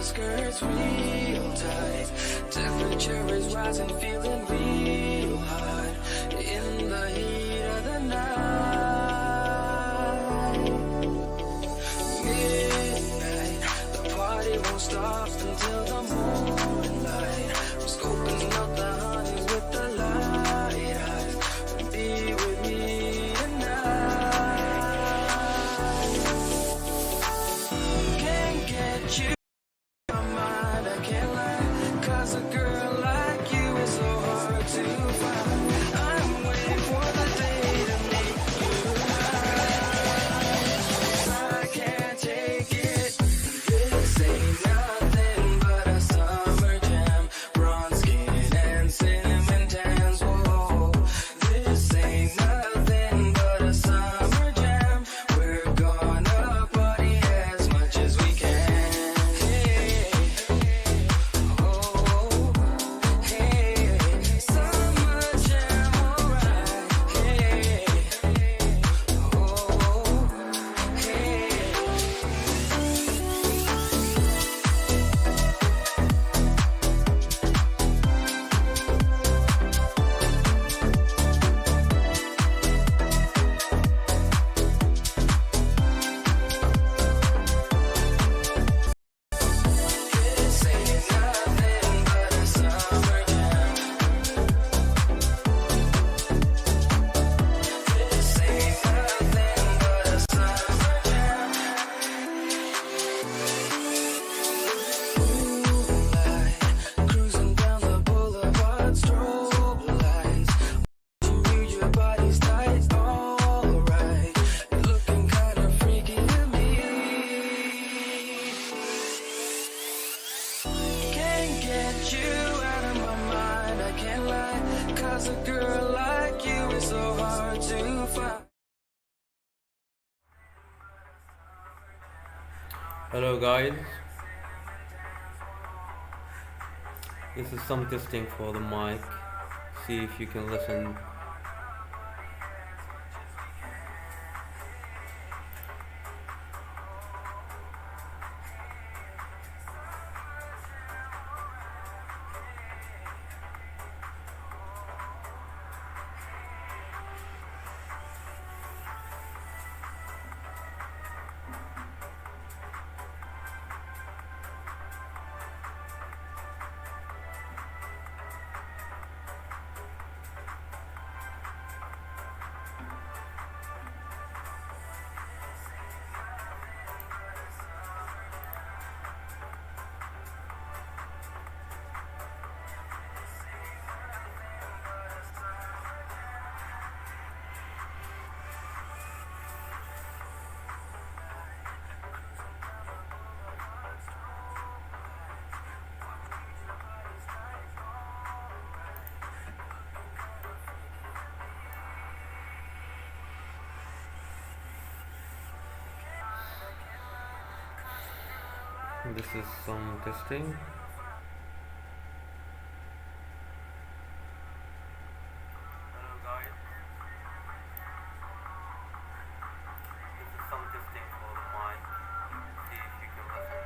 skirts real tight. Temperature is rising, feeling real hot in the heat of the night. Midnight, the party won't stop until the morning light. I'm scoping out the honeys with the light eyes. Be with me tonight. Can't get you my mind, I can't lie. 'Cause a girl like you is so hard to find. I'm waiting for the day to meet you right. I can't take it. This ain't nothing but a summer jam. Bronze skin and cinnamon tans. Whoa, this ain't nothing but a summer jam. We're gonna party as much as we can. Hey, oh, hey, summer jam, alright. Hey, oh, hey. This ain't nothing but a summer jam. This ain't nothing but a summer jam. Moonlight, cruising down the boulevard, strobe lights. You, your body's tight, alright. You're looking kinda freaky to me. Can't get you out of my mind, I can't lie. 'Cause a girl like you is so hard to find. Hello guys, this is some testing for the mic. See if you can listen. This is some testing. Hello guys, this is some testing for the mic. See if you can listen.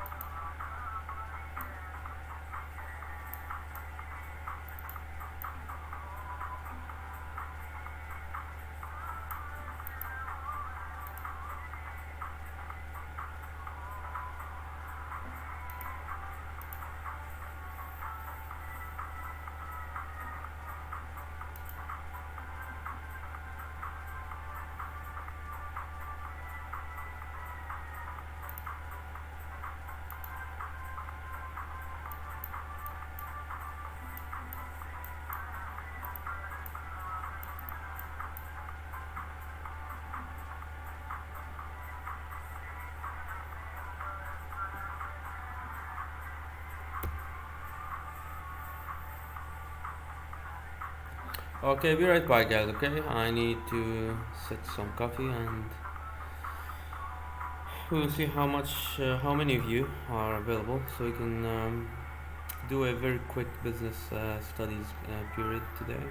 Okay, be right back guys. Okay, I need to set some coffee and we'll see how many of you are available so we can do a very quick business studies period today.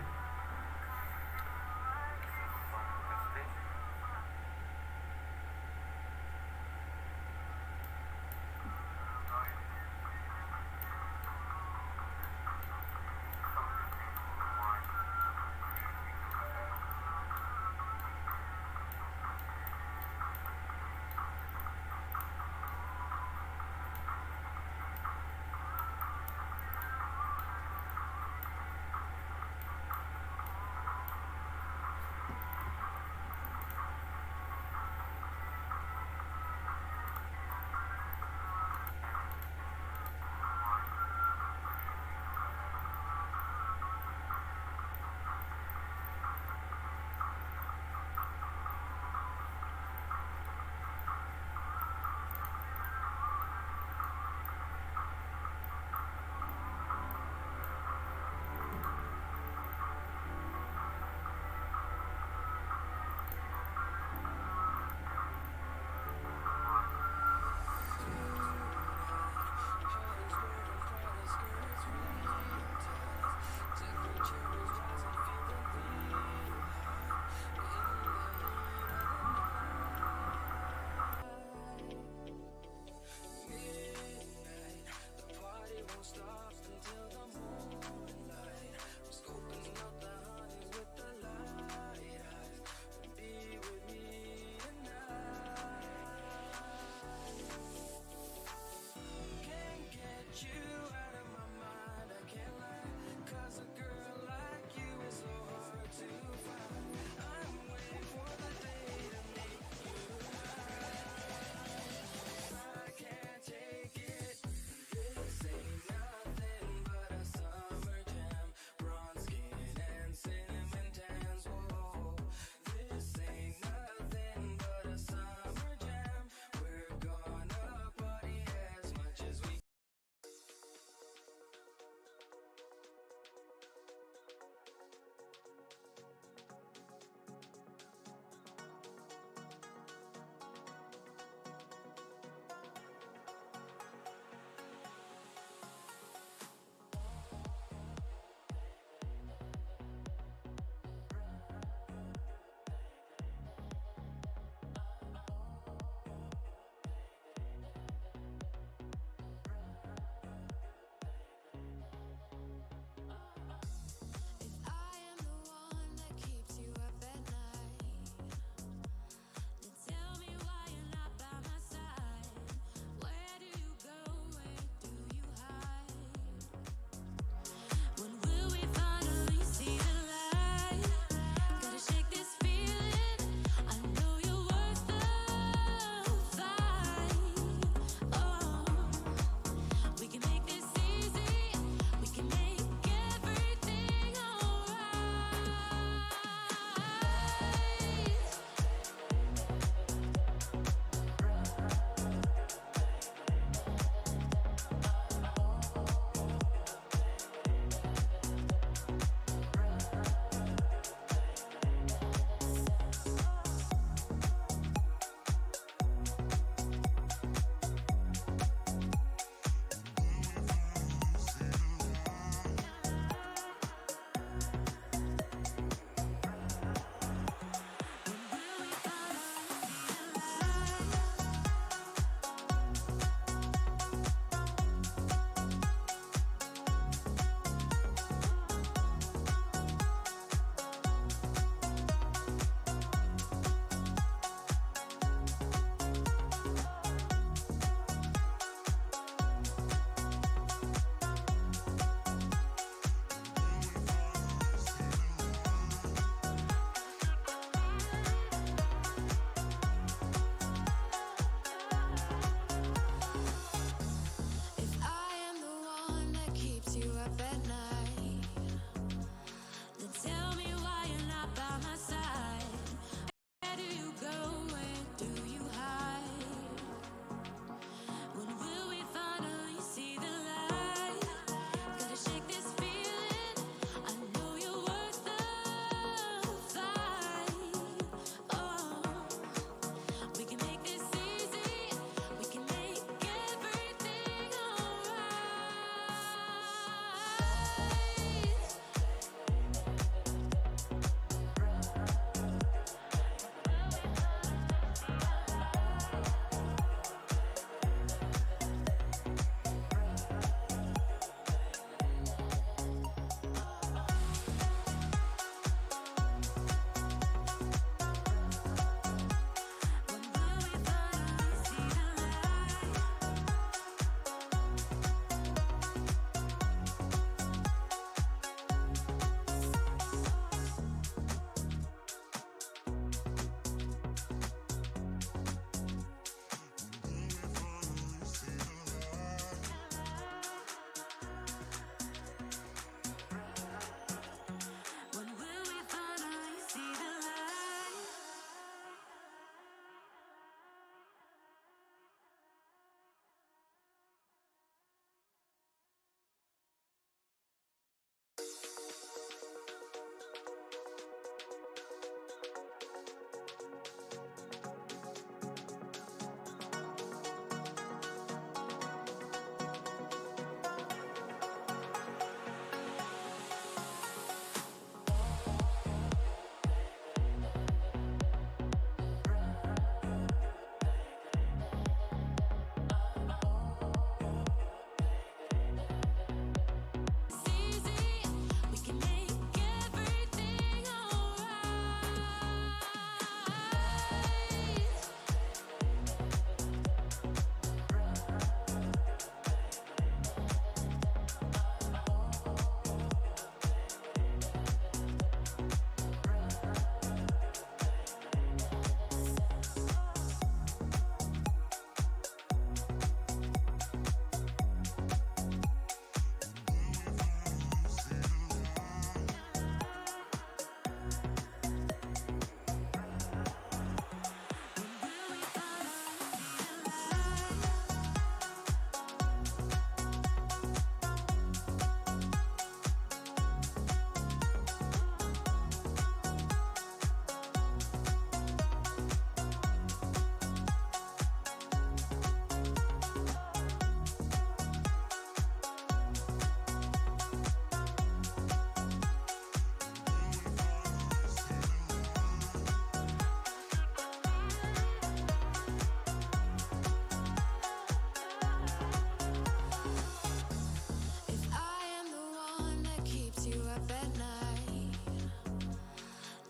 you up at night.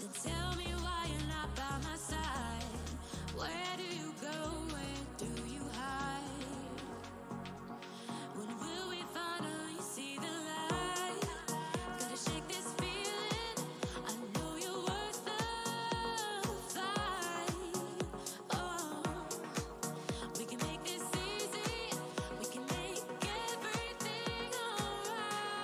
Then tell me why you're not by my side. Where do you go? Where do you hide? When will we finally see the light? Gotta shake this feeling. I know you're worth the fight. Oh, we can make this easy. We can make everything alright.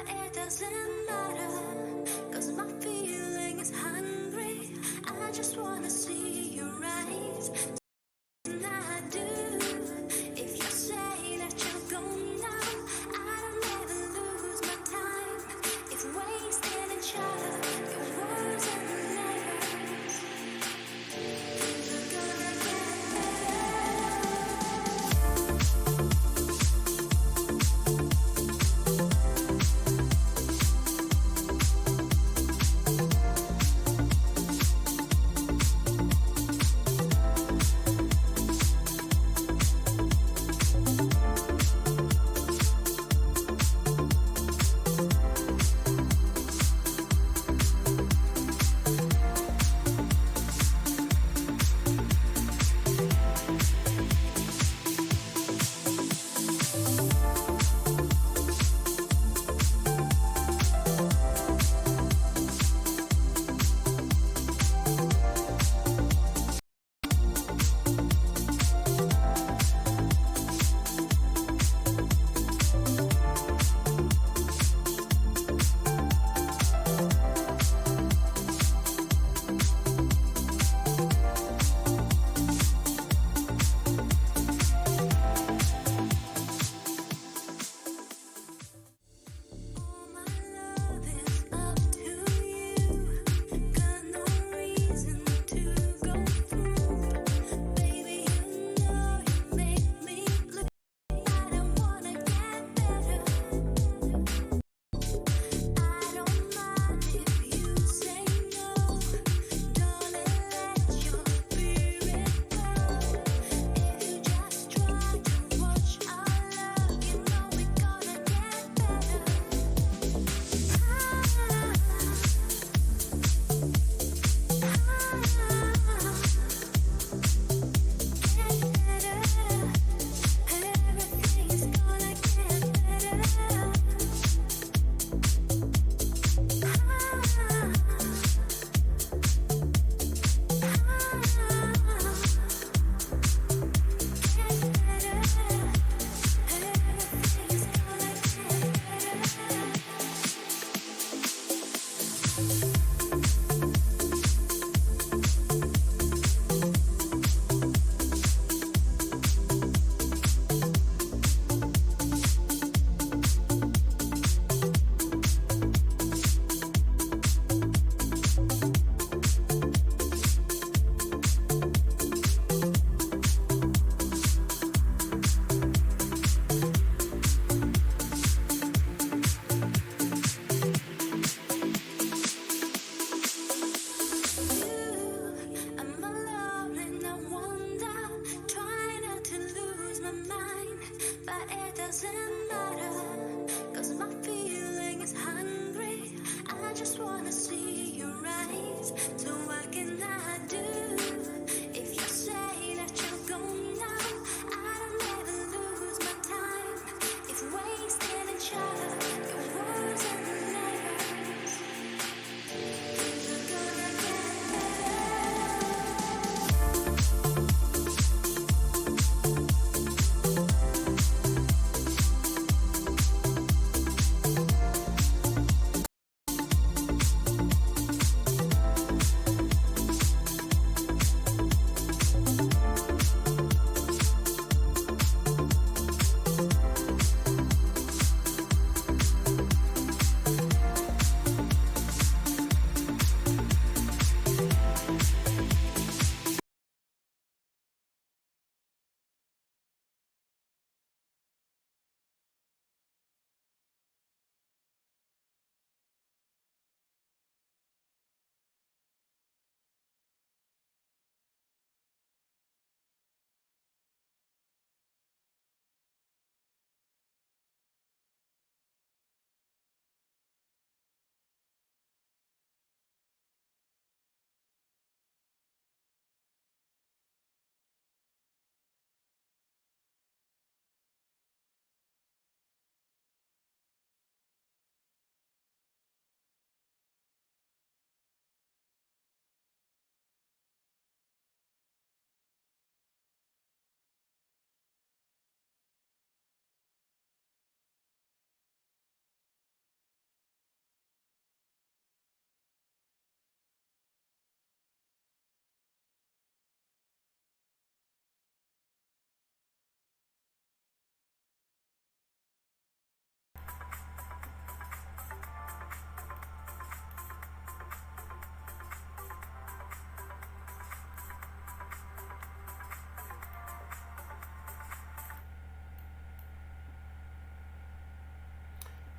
but it doesn't matter. 'Cause my feeling is hungry. I just wanna see your eyes. And I do. If you say that you're gone now, I don't ever lose my time. If wasting each other, your words and letters. Things are gonna get better.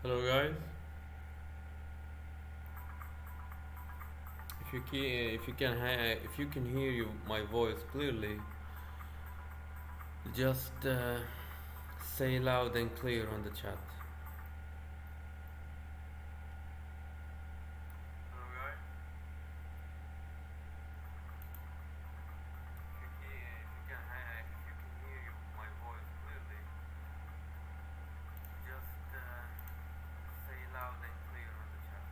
Hello guys. If you can hear my voice clearly, just say loud and clear on the chat. Hello guys. If you can hear my voice clearly, just say loud and clear on the chat.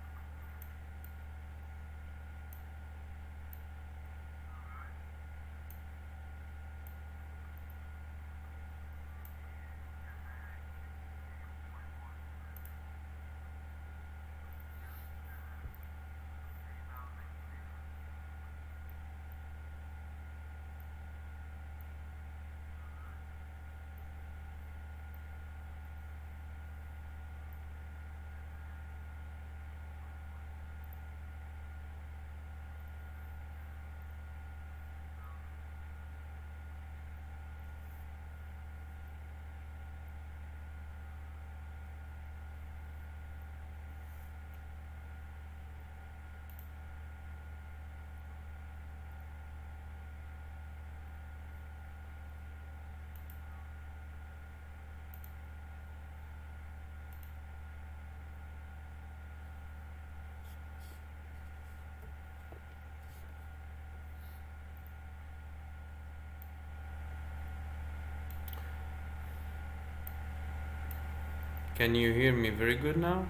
Can you hear me very good now?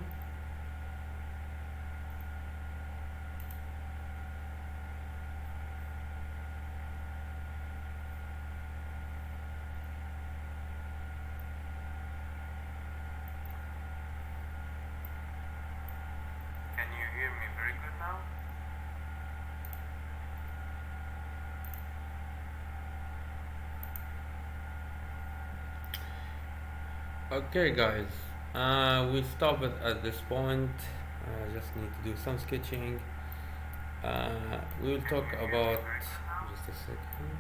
Can you hear me very good now? Okay, guys. We'll stop it at this point. I just need to do some sketching. We'll talk about just a second.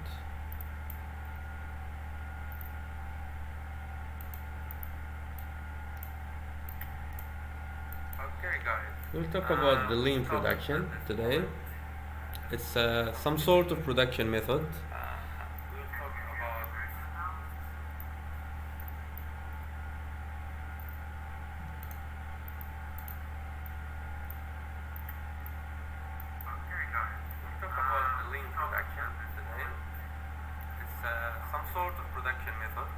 Okay, guys. We'll talk about the lean production today. It's some sort of production method. We'll talk about the lean production today. It's some sort of production method.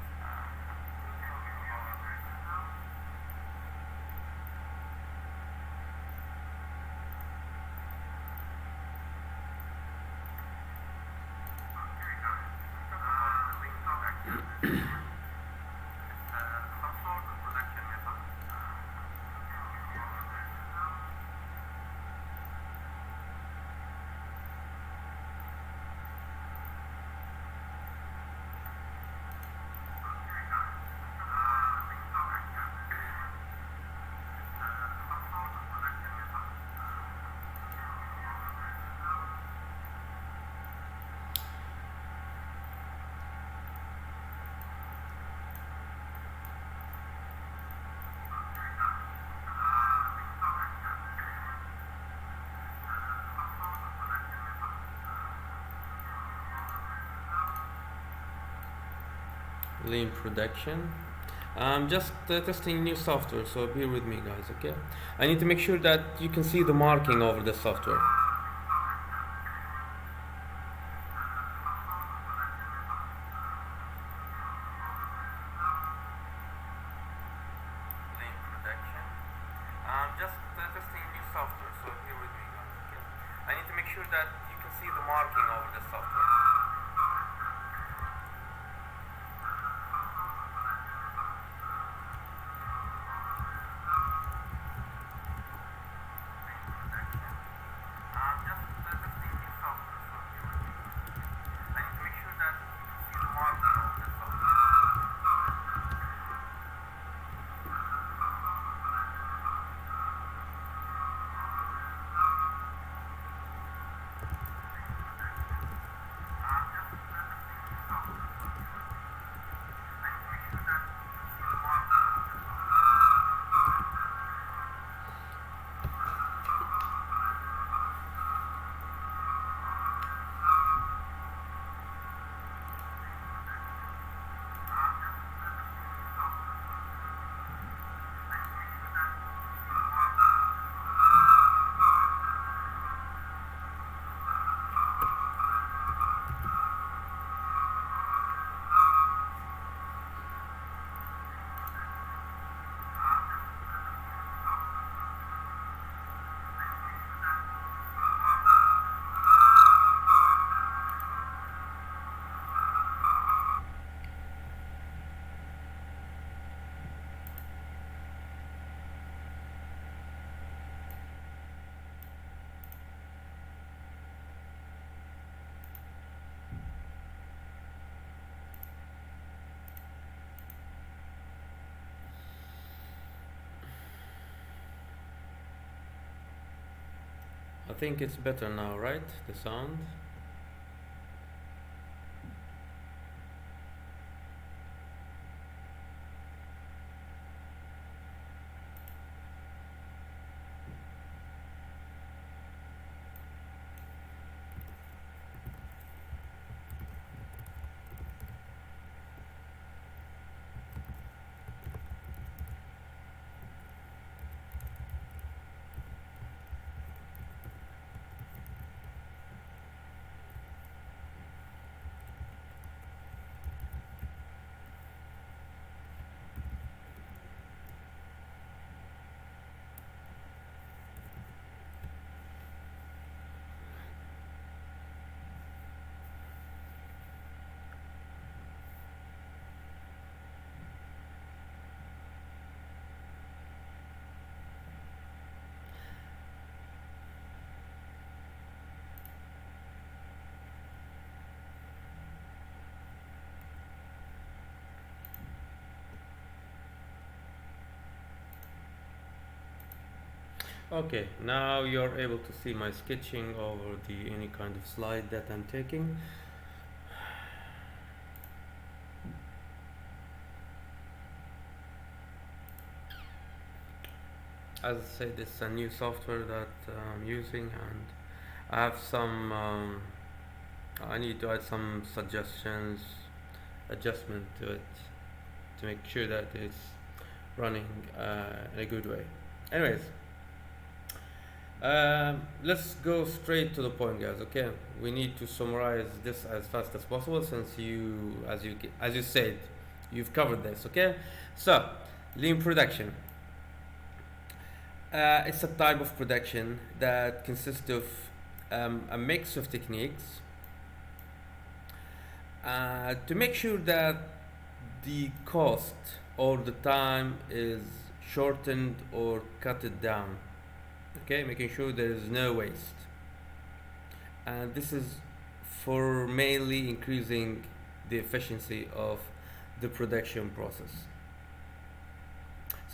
Lean production. I'm just testing new software, so bear with me, guys. Okay, I need to make sure that you can see the marking over the software. Lean production. I'm just testing new software, so bear with me, guys. Okay, I need to make sure that you can see the marking over the software. I think it's better now, right? The sound. Okay, now you're able to see my sketching over the any kind of slide that I'm taking. As I said, it's a new software that I'm using, and I have some. I need to add some suggestions, adjustment to it, to make sure that it's running in a good way. Anyways, let's go straight to the point, guys. Okay, we need to summarize this as fast as possible, since as you said, you've covered this. Okay, so lean production. It's a type of production that consists of a mix of techniques to make sure that the cost or the time is shortened or cut it down. Okay, making sure there is no waste. And this is for mainly increasing the efficiency of the production process.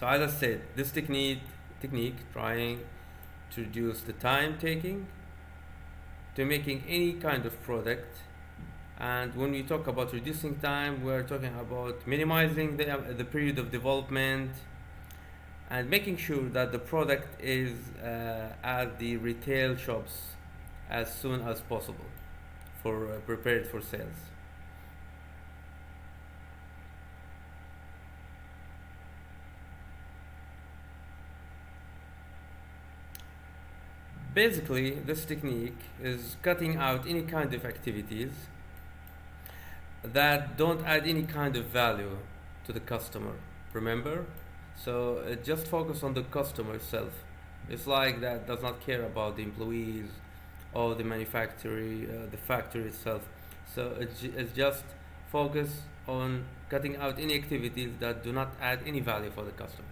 So as I said, this technique trying to reduce the time taking to making any kind of product. And when we talk about reducing time, we're talking about minimizing the period of development and making sure that the product is at the retail shops as soon as possible for prepared for sales. Basically, this technique is cutting out any kind of activities that don't add any kind of value to the customer. Remember? So just focus on the customer itself. It's like that does not care about the employees or the manufacturer, the factory itself. So it's just focus on cutting out any activities that do not add any value for the customer.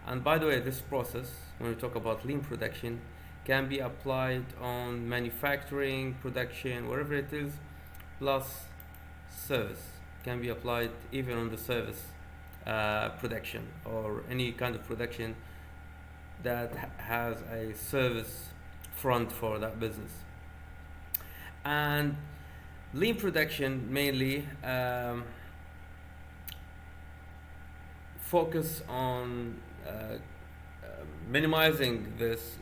And by the way, this process, when we talk about lean production, can be applied on manufacturing, production, wherever it is, plus service. Can be applied even on the service production or any kind of production that has a service front for that business. And lean production mainly focus on minimizing this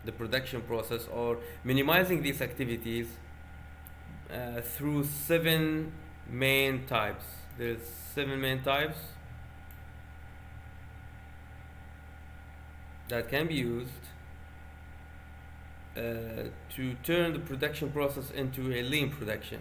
the production process or minimizing these activities through 7 main types. There's 7 main types that can be used to turn the production process into a lean production.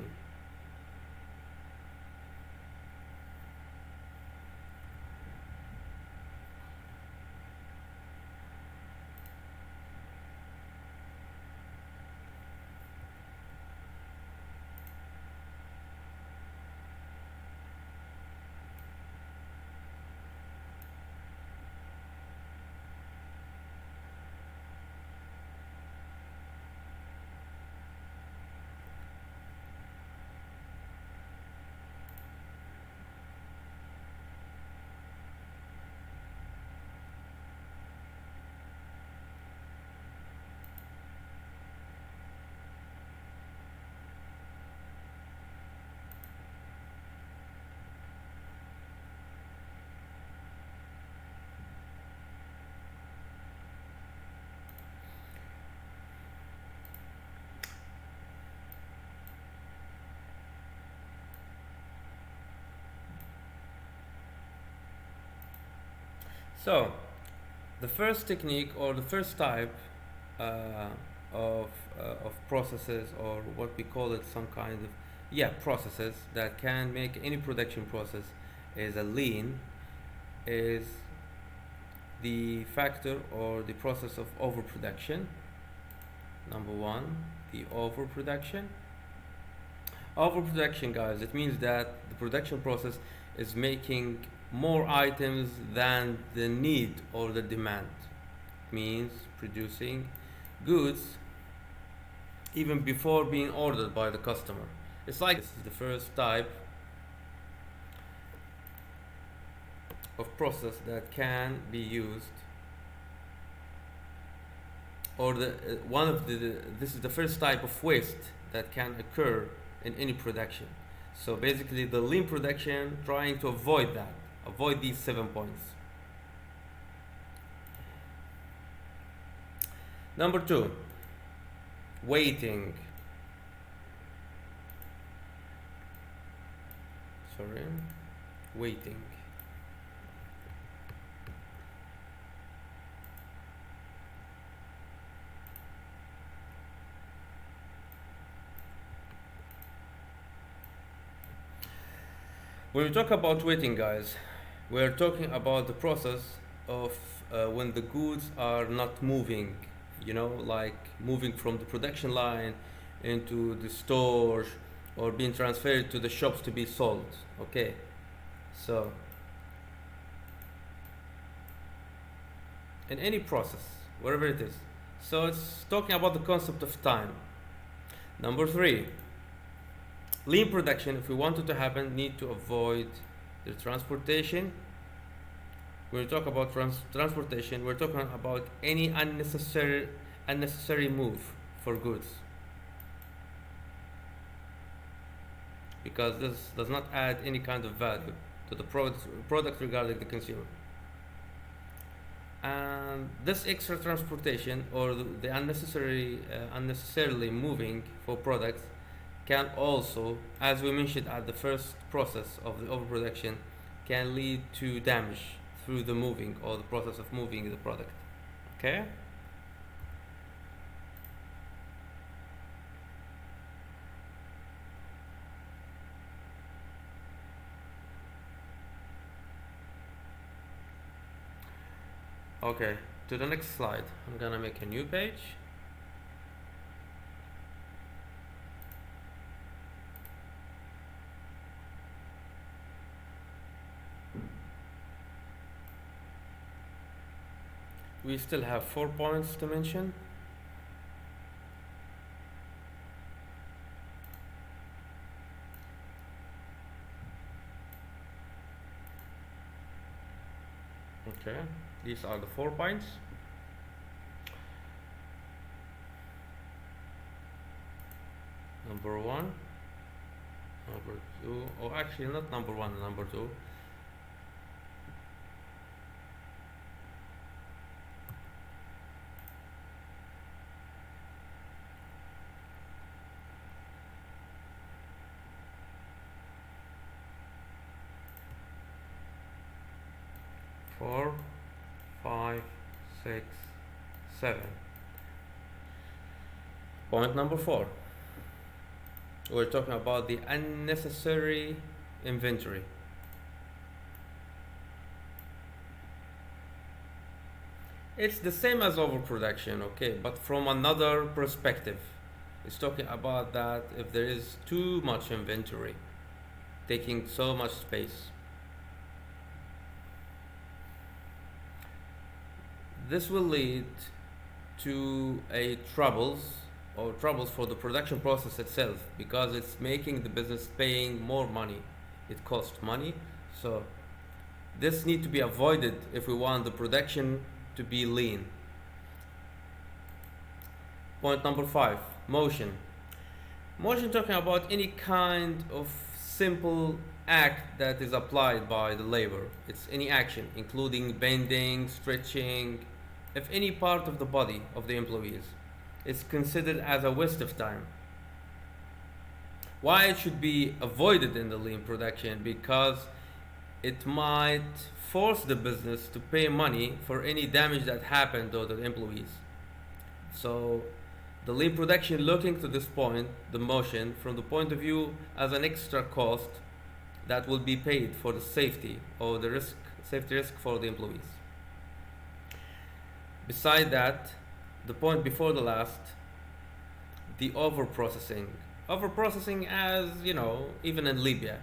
So the first technique or the first type uh, of processes, or what we call it, some kind of processes that can make any production process is a lean, is the factor or the process of overproduction. Number one, the overproduction. Overproduction, guys, it means that the production process is making more items than the need or the demand. It means producing goods even before being ordered by the customer. It's like this is the first type of process that can be used, or the one of the this is the first type of waste that can occur in any production. So basically the lean production trying to avoid that, avoid these 7 points. Number two, waiting. Waiting. When we talk about waiting, guys, we're talking about the process of when the goods are not moving, like moving from the production line into the stores or being transferred to the shops to be sold. Okay, so in any process, wherever it is, so it's talking about the concept of time. Number three, lean production, if we want it to happen, need to avoid the transportation. When we talk about transportation, we're talking about any unnecessary move for goods, because this does not add any kind of value to the product regarding the consumer. And this extra transportation or the unnecessarily moving for products can also, as we mentioned at the first process of the overproduction, can lead to damage through the moving or the process of moving the product. Okay? Okay, to the next slide. I'm gonna make a new page. We still have 4 points to mention. Okay, these are the 4 points. Number one, number two, or actually not number one, number two. Four, 5, 6, 7. Point number 4. We're talking about the unnecessary inventory. It's the same as overproduction, okay, but from another perspective. It's talking about that if there is too much inventory, taking so much space. This will lead to troubles for the production process itself, because it's making the business paying more money. It costs money, so this need to be avoided if we want the production to be lean. Point number 5, motion. Motion talking about any kind of simple act that is applied by the labor. It's any action including bending, stretching, if any part of the body of the employees is considered as a waste of time. Why it should be avoided in the lean production? Because it might force the business to pay money for any damage that happened to the employees. So the lean production looking to this point, the motion, from the point of view as an extra cost that will be paid for the safety or the safety risk for the employees. Beside that, the point before the last, the over processing, as you know, even in Libya,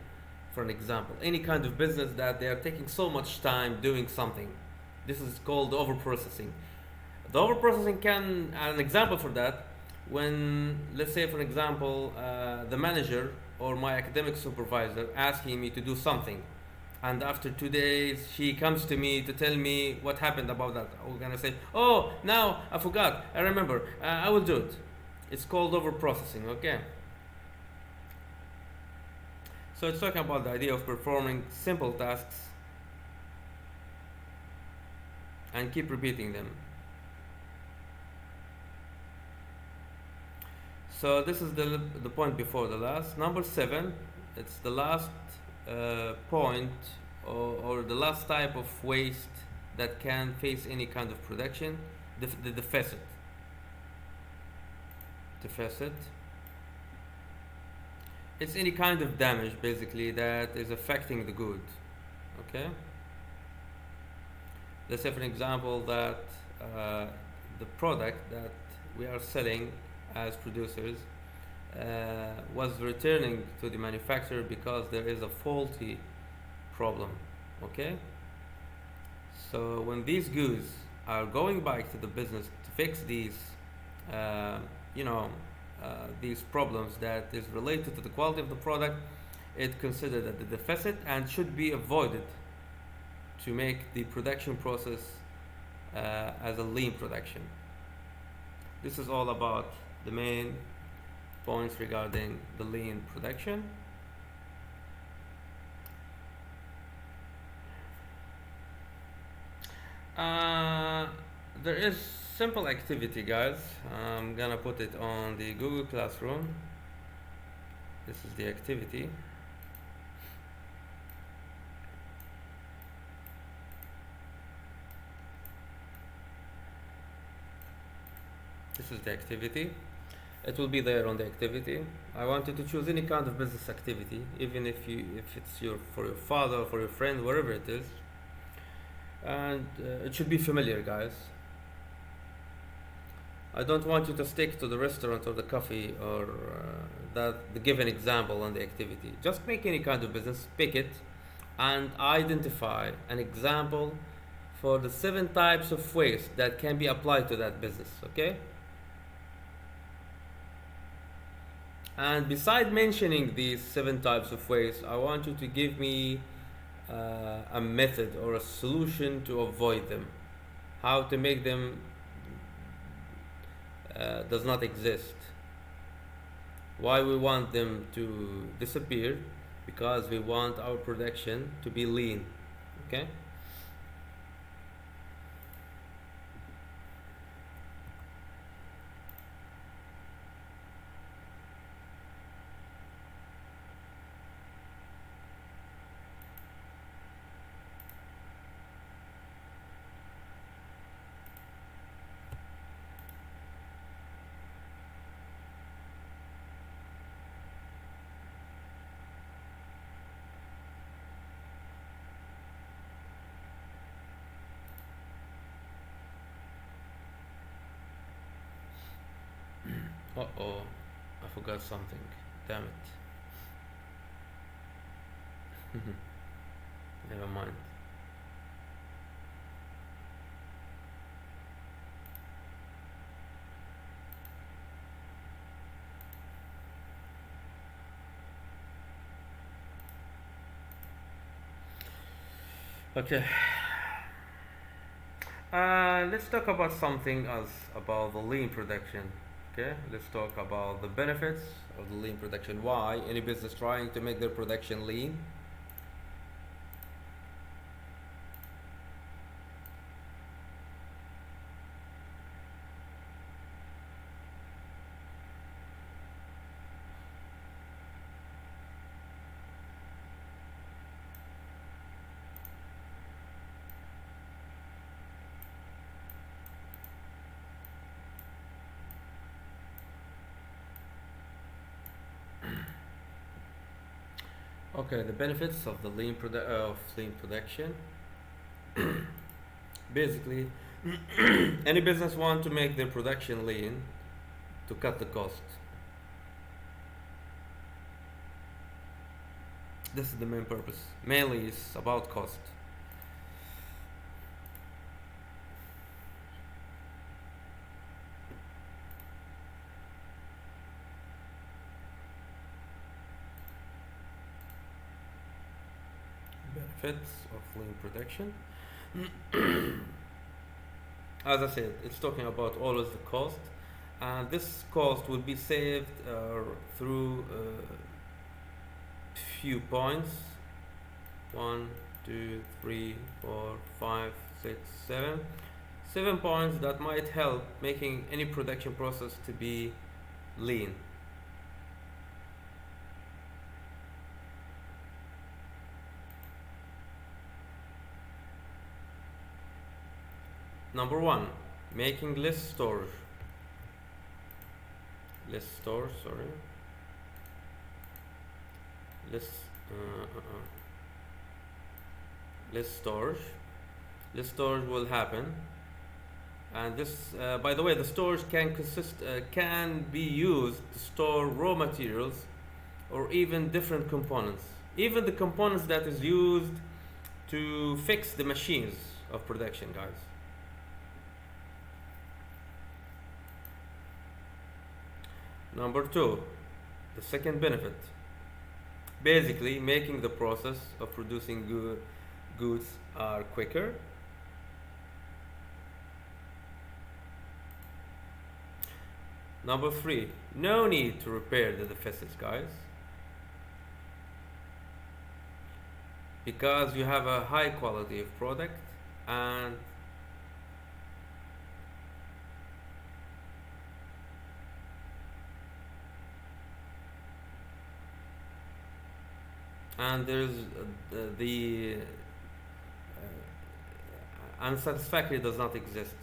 for an example, any kind of business that they are taking so much time doing something, this is called over processing. The over processing can, an example for that, when, let's say for example, the manager or my academic supervisor asking me to do something, and after 2 days she comes to me to tell me what happened about that. We're gonna say, oh, now I forgot, I remember, I will do it. It's called over processing. Okay, so it's talking about the idea of performing simple tasks and keep repeating them. So this is the point before the last. Number 7, it's the last point, or the last type of waste that can face any kind of production, the deficit. Deficit. It's any kind of damage basically that is affecting the good. Okay. Let's say for example that the product that we are selling as producers was returning to the manufacturer because there is a faulty problem. Okay, so when these goods are going back to the business to fix these these problems that is related to the quality of the product, it's considered as the deficit and should be avoided to make the production process as a lean production. This is all about the main points regarding the lean production. There is simple activity, guys. I'm gonna put it on the Google Classroom. This is the activity. This is the activity. It will be there on the activity. I want you to choose any kind of business activity, even if it's for your father or for your friend, wherever it is, and it should be familiar, guys. I don't want you to stick to the restaurant or the coffee or the given example on the activity. Just make any kind of business, pick it, and identify an example for the 7 types of waste that can be applied to that business. Okay. And beside mentioning these 7 types of waste, I want you to give me a method or a solution to avoid them. How to make them does not exist. Why we want them to disappear? Because we want our production to be lean. Okay? Uh-oh, I forgot something. Damn it. Never mind. Okay. Let's talk about something else about the lean production. Okay, let's talk about the benefits of the lean production. Why any business trying to make their production lean? Okay, the benefits of the lean production. Basically, any business want to make their production lean to cut the cost. This is the main purpose. Mainly, it's about cost. Benefits of lean production. As I said, it's talking about always the cost, and this cost will be saved through few points. 1, 2, 3, 4, 5, 6, 7. 7 points that might help making any production process to be lean. Number one, making less storage. Less storage, sorry. Less, less storage. Less storage will happen, and this, by the way, the storage can be used to store raw materials or even different components. Even the components that is used to fix the machines of production, guys. Number two, the second benefit. Basically, making the process of producing goods are quicker. Number three, no need to repair the deficits, guys. Because you have a high quality of product and there's the unsatisfactory does not exist.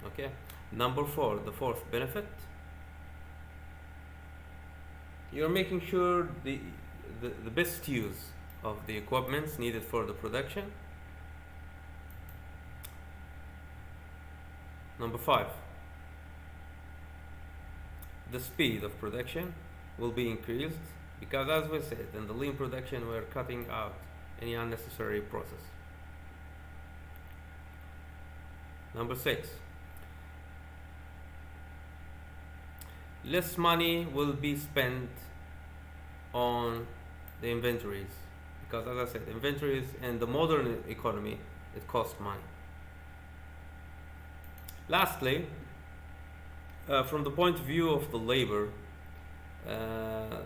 Okay. Number four, the fourth benefit. You're making sure the best use of the equipments needed for the production. Number five, the speed of production will be increased because, as we said, in the lean production we're cutting out any unnecessary process. Number six, less money will be spent on the inventories because, as I said, inventories in the modern economy, it costs money. Lastly, from the point of view of the labor,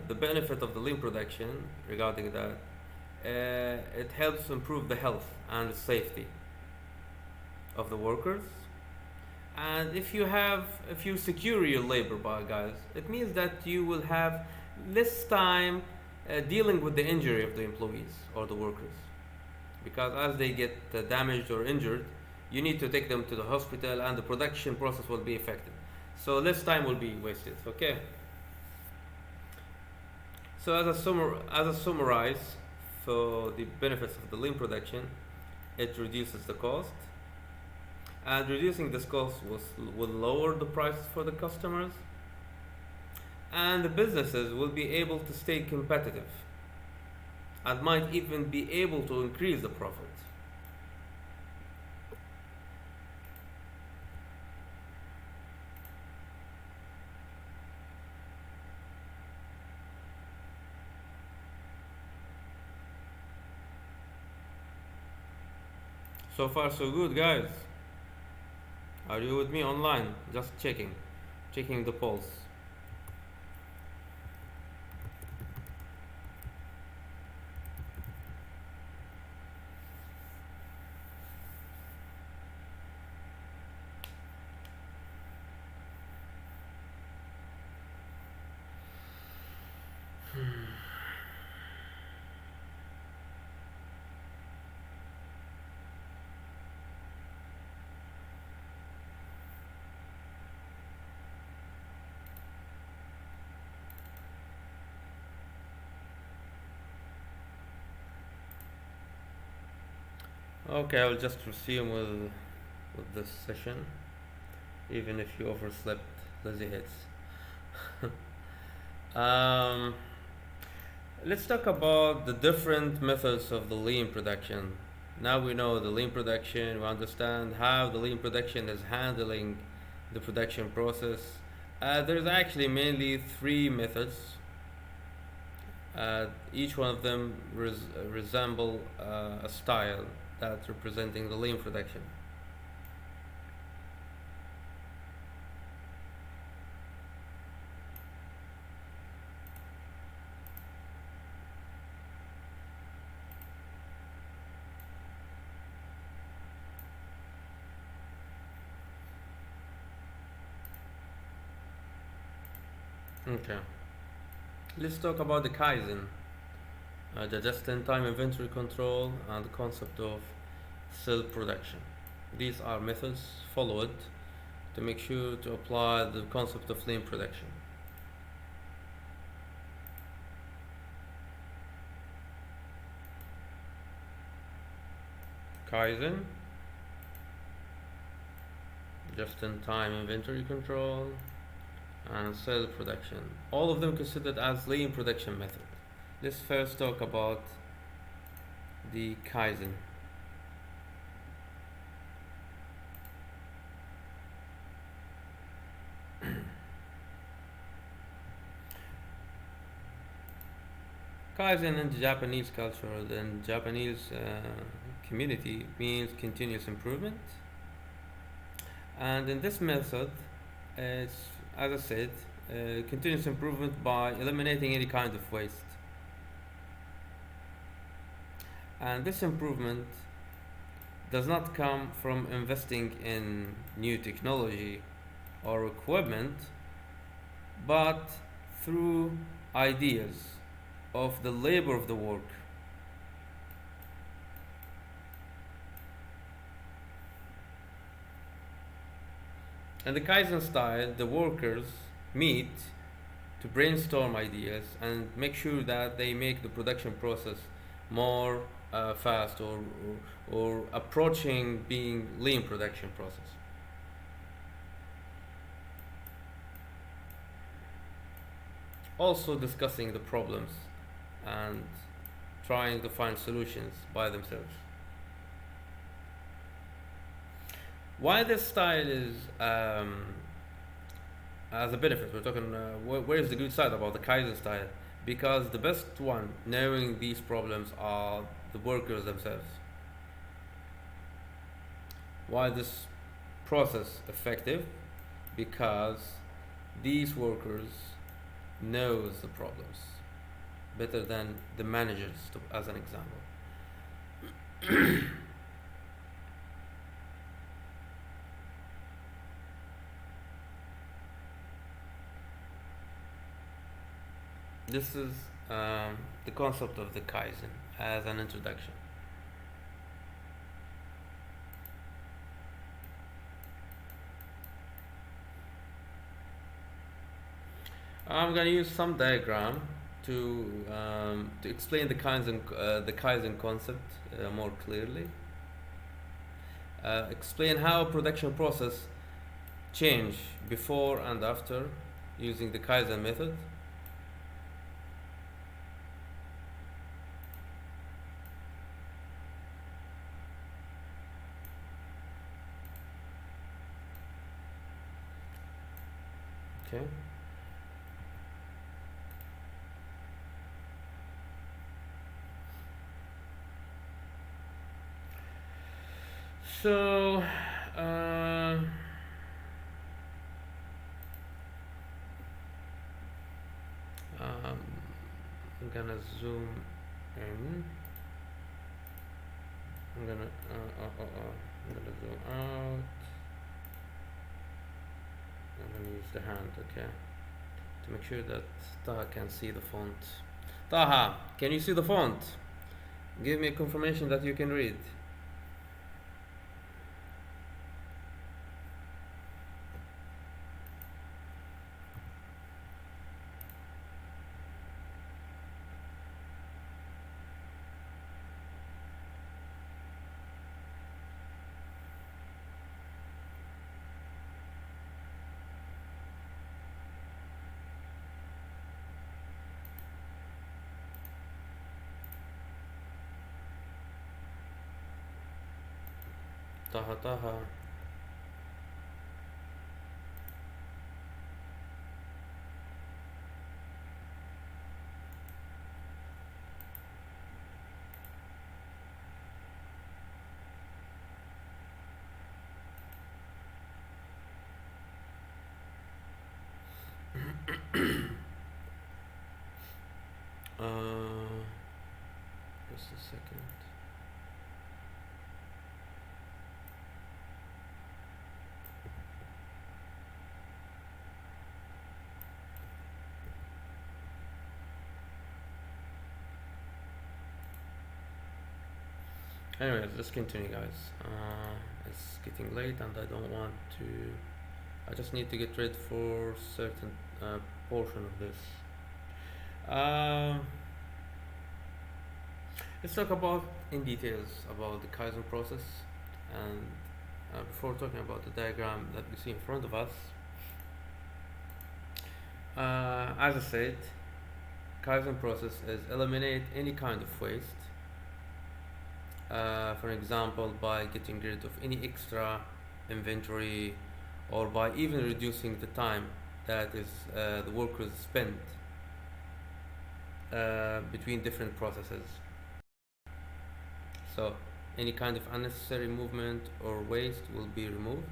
the benefit of the lean production regarding that, it helps improve the health and the safety of the workers. And if you secure your labor, guys, it means that you will have less time dealing with the injury of the employees or the workers, because as they get damaged or injured, you need to take them to the hospital and the production process will be affected, so less time will be wasted. Okay, so as a summarize for the benefits of the lean production, it reduces the cost, and reducing this cost will lower the prices for the customers, and the businesses will be able to stay competitive and might even be able to increase the profit. So far so good, guys. Are you with me online? Just checking the pulse. Okay, I will just resume with this session, even if you overslept, lazy hits. um, let's talk about the different methods of the lean production. Now we know the lean production, we understand how the lean production is handling the production process. There's actually mainly three methods. Each one of them resemble a style that's representing the lean production. Okay, let's talk about the Kaizen, the just-in-time inventory control, and the concept of cell production. These are methods followed to make sure to apply the concept of lean production. Kaizen, just-in-time inventory control, and cell production. All of them considered as lean production method. Let's first talk about the Kaizen. Kaizen in the Japanese culture and Japanese community means continuous improvement. And in this method, it's, as I said, continuous improvement by eliminating any kind of waste. And this improvement does not come from investing in new technology or equipment, but through ideas of the labor of the work. In the Kaizen style, the workers meet to brainstorm ideas and make sure that they make the production process more fast or approaching being lean production process. Also discussing the problems and trying to find solutions by themselves. Why this style is as a benefit, we're talking where's the good side about the Kaizen style? Because the best one knowing these problems are the workers themselves. Why this process effective? Because these workers knows the problems better than the managers, as an example. This is the concept of the Kaizen as an introduction. I'm gonna use some diagram to explain the Kaizen concept more clearly. Explain how production process change before and after using the Kaizen method. Okay. So, I'm gonna zoom in. I'm gonna zoom out. I'm gonna use the hand, okay, to make sure that Taha can see the font. Taha, can you see the font? Give me a confirmation that you can read. Taha Taha. Uh, just a second. Anyways, let's continue, guys. It's getting late, and I don't want to. I just need to get ready for certain portion of this. Um, let's talk about in details about the Kaizen process, and before talking about the diagram that we see in front of us. As I said, Kaizen process is eliminate any kind of waste. For example, by getting rid of any extra inventory, or by even reducing the time that is the workers spend between different processes. So any kind of unnecessary movement or waste will be removed.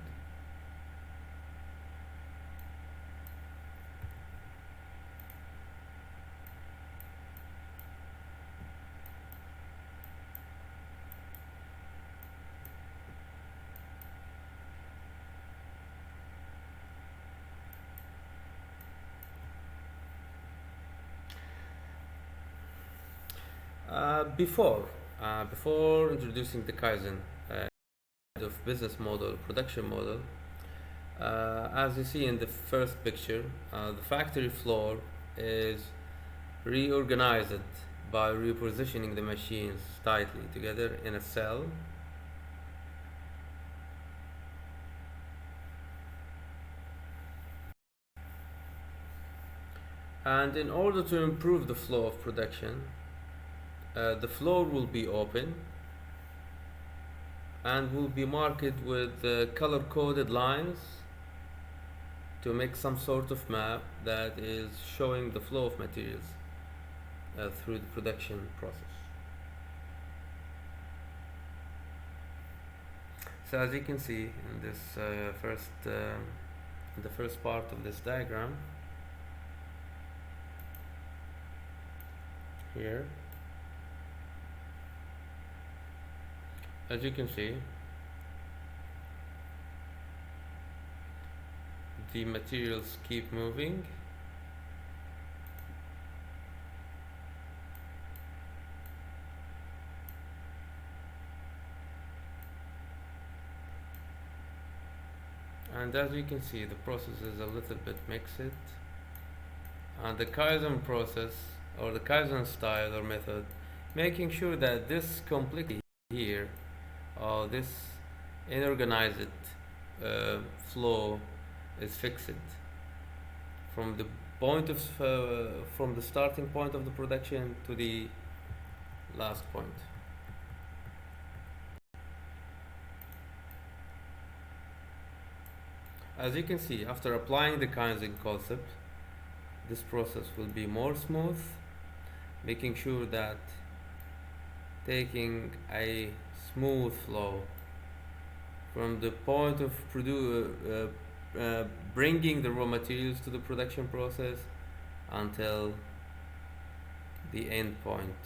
Before introducing the Kaizen of business model, production model, as you see in the first picture, the factory floor is reorganized by repositioning the machines tightly together in a cell. And in order to improve the flow of production, the floor will be open and will be marked with color coded lines to make some sort of map that is showing the flow of materials through the production process. So as you can see in this the first part of this diagram here, as you can see, the materials keep moving and as you can see the process is a little bit mixed, and the Kaizen process or the Kaizen style or method making sure that this complexity here this inorganized flow is fixed from the point of from the starting point of the production to the last point. As you can see, after applying the Kaizen concept, this process will be more smooth, making sure that taking a smooth flow from the point of bringing the raw materials to the production process until the end point.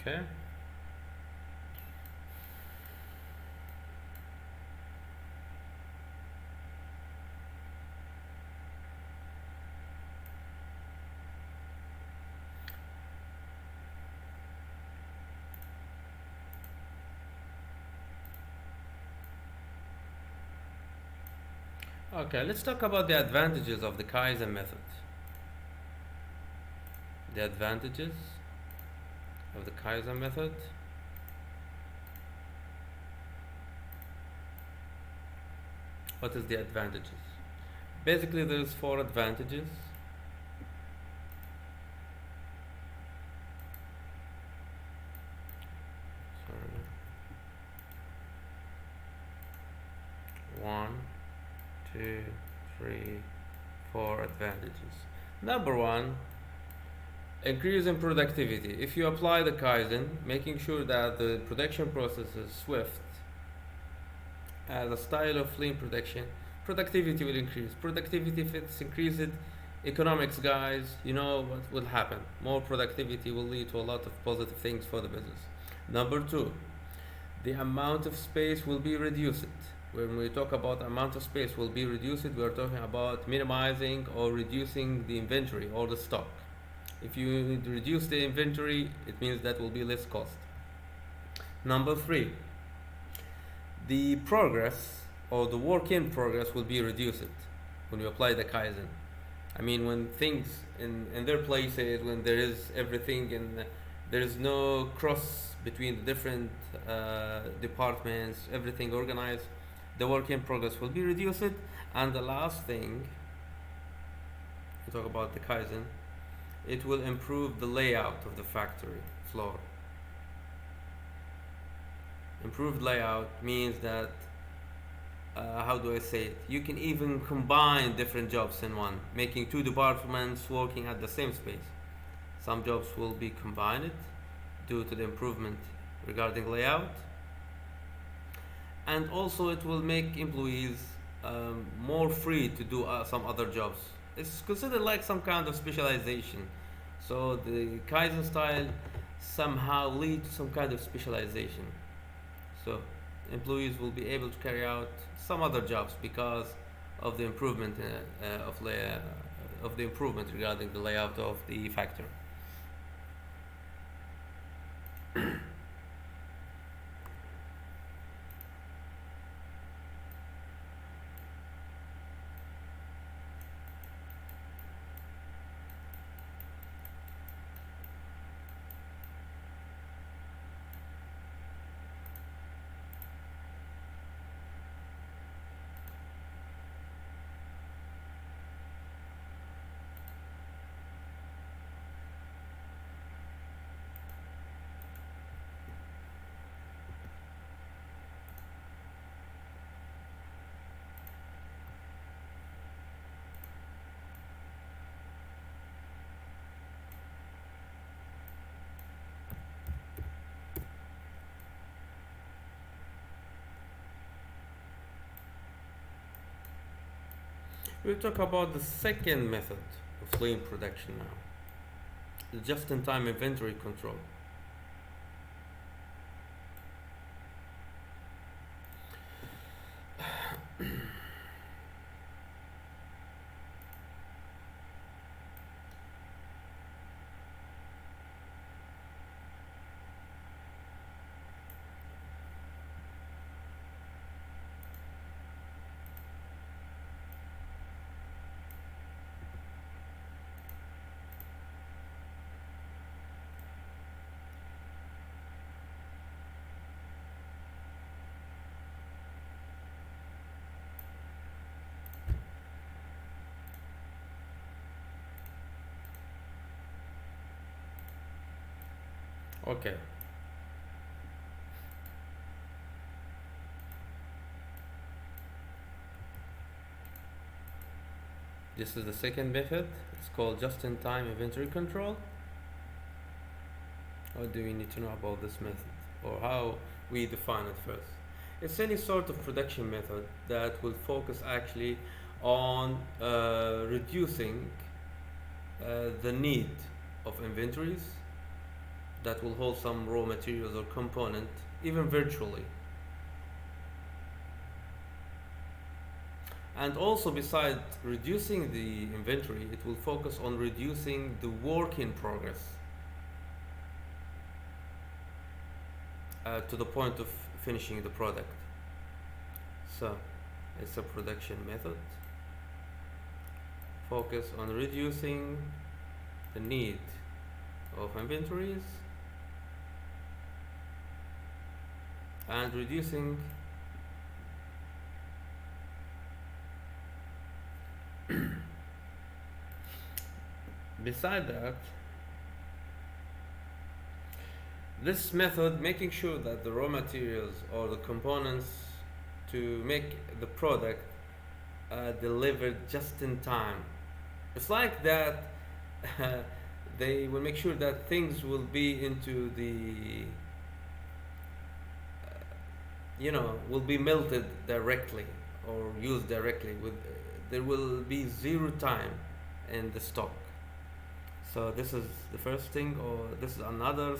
Okay. Okay, let's talk about the advantages of the Kaizen method. The advantages of the Kaizen method. What is the advantages? Basically, there's four advantages. Sorry. One, two, three, four advantages. Number one, increase in productivity. If you apply the Kaizen, making sure that the production process is swift, as a style of lean production, productivity will increase. Productivity, if it's increased, economics guys, you know what will happen. More productivity will lead to a lot of positive things for the business. Number two, the amount of space will be reduced. When we talk about amount of space will be reduced, we are talking about minimizing or reducing the inventory or the stock. If you reduce the inventory, it means that will be less cost. Number three, the progress or the work in progress will be reduced when you apply the Kaizen. I mean, when things in their places, when there is everything and there is no cross between the different departments, everything organized, the work in progress will be reduced. And the last thing, we talk about the Kaizen, it will improve the layout of the factory floor. Improved layout means that, how do I say it? You can even combine different jobs in one, making two departments working at the same space. Some jobs will be combined due to the improvement regarding layout, and also it will make employees more free to do some other jobs. It's considered like some kind of specialization. So the Kaizen style somehow lead to some kind of specialization. So employees will be able to carry out some other jobs because of the improvement of the improvement regarding the layout of the factory. We'll talk about the second method of lean production now, the just-in-time inventory control. Okay. This is the second method. It's called just-in-time inventory control. What do we need to know about this method, or how we define it first? It's any sort of production method that will focus actually on reducing the need of inventories that will hold some raw materials or component, even virtually. And also, besides reducing the inventory, it will focus on reducing the work in progress to the point of finishing the product. So, it's a production method. Focus on reducing the need of inventories and reducing Beside that, this method making sure that the raw materials or the components to make the product delivered just in time. It's like that they will make sure that things will be into the will be melted directly or used directly with there will be zero time in the stock. So this is the first thing, or this is another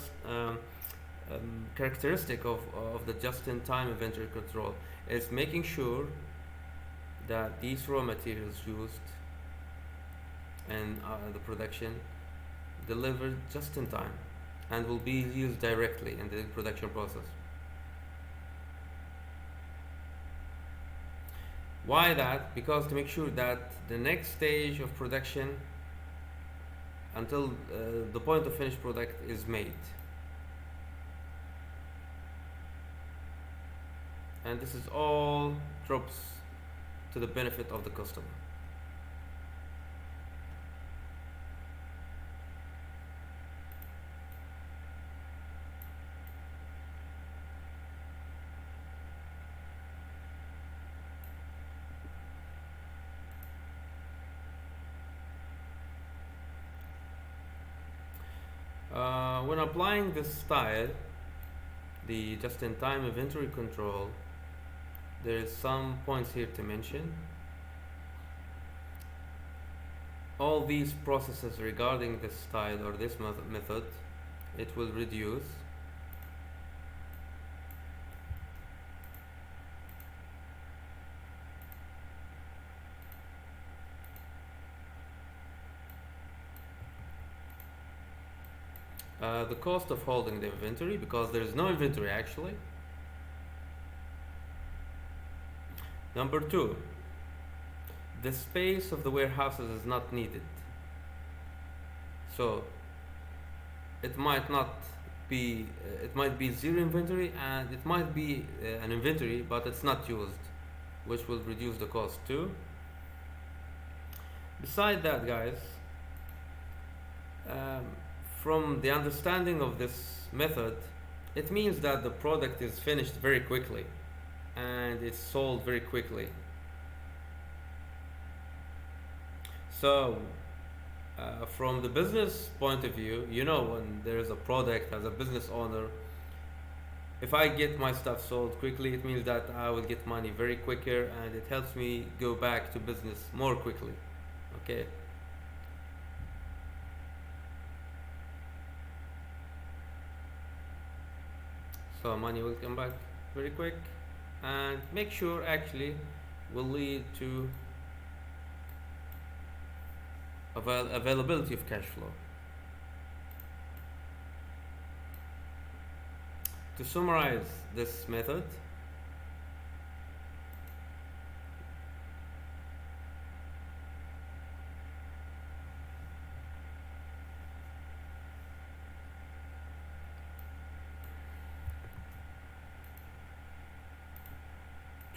characteristic of the just-in-time inventory control is making sure that these raw materials used in the production delivered just in time and will be used directly in the production process. Why that? Because to make sure that the next stage of production until the point of finished product is made. And this is all drops to the benefit of the customer. When applying this style, the just-in-time inventory control, there is some points here to mention. All these processes regarding this style or this method, it will reduce the cost of holding the inventory, because there is no inventory actually. Number two, the space of the warehouses is not needed. So it might not be, it might be zero inventory, and it might be an inventory but it's not used, which will reduce the cost too. Beside that, guys, from the understanding of this method, it means that the product is finished very quickly and it's sold very quickly. So from the business point of view, when there is a product, as a business owner, if I get my stuff sold quickly, it means that I will get money very quicker and it helps me go back to business more quickly. Okay. So money will come back very quick, and make sure actually will lead to availability of cash flow. To summarize this method,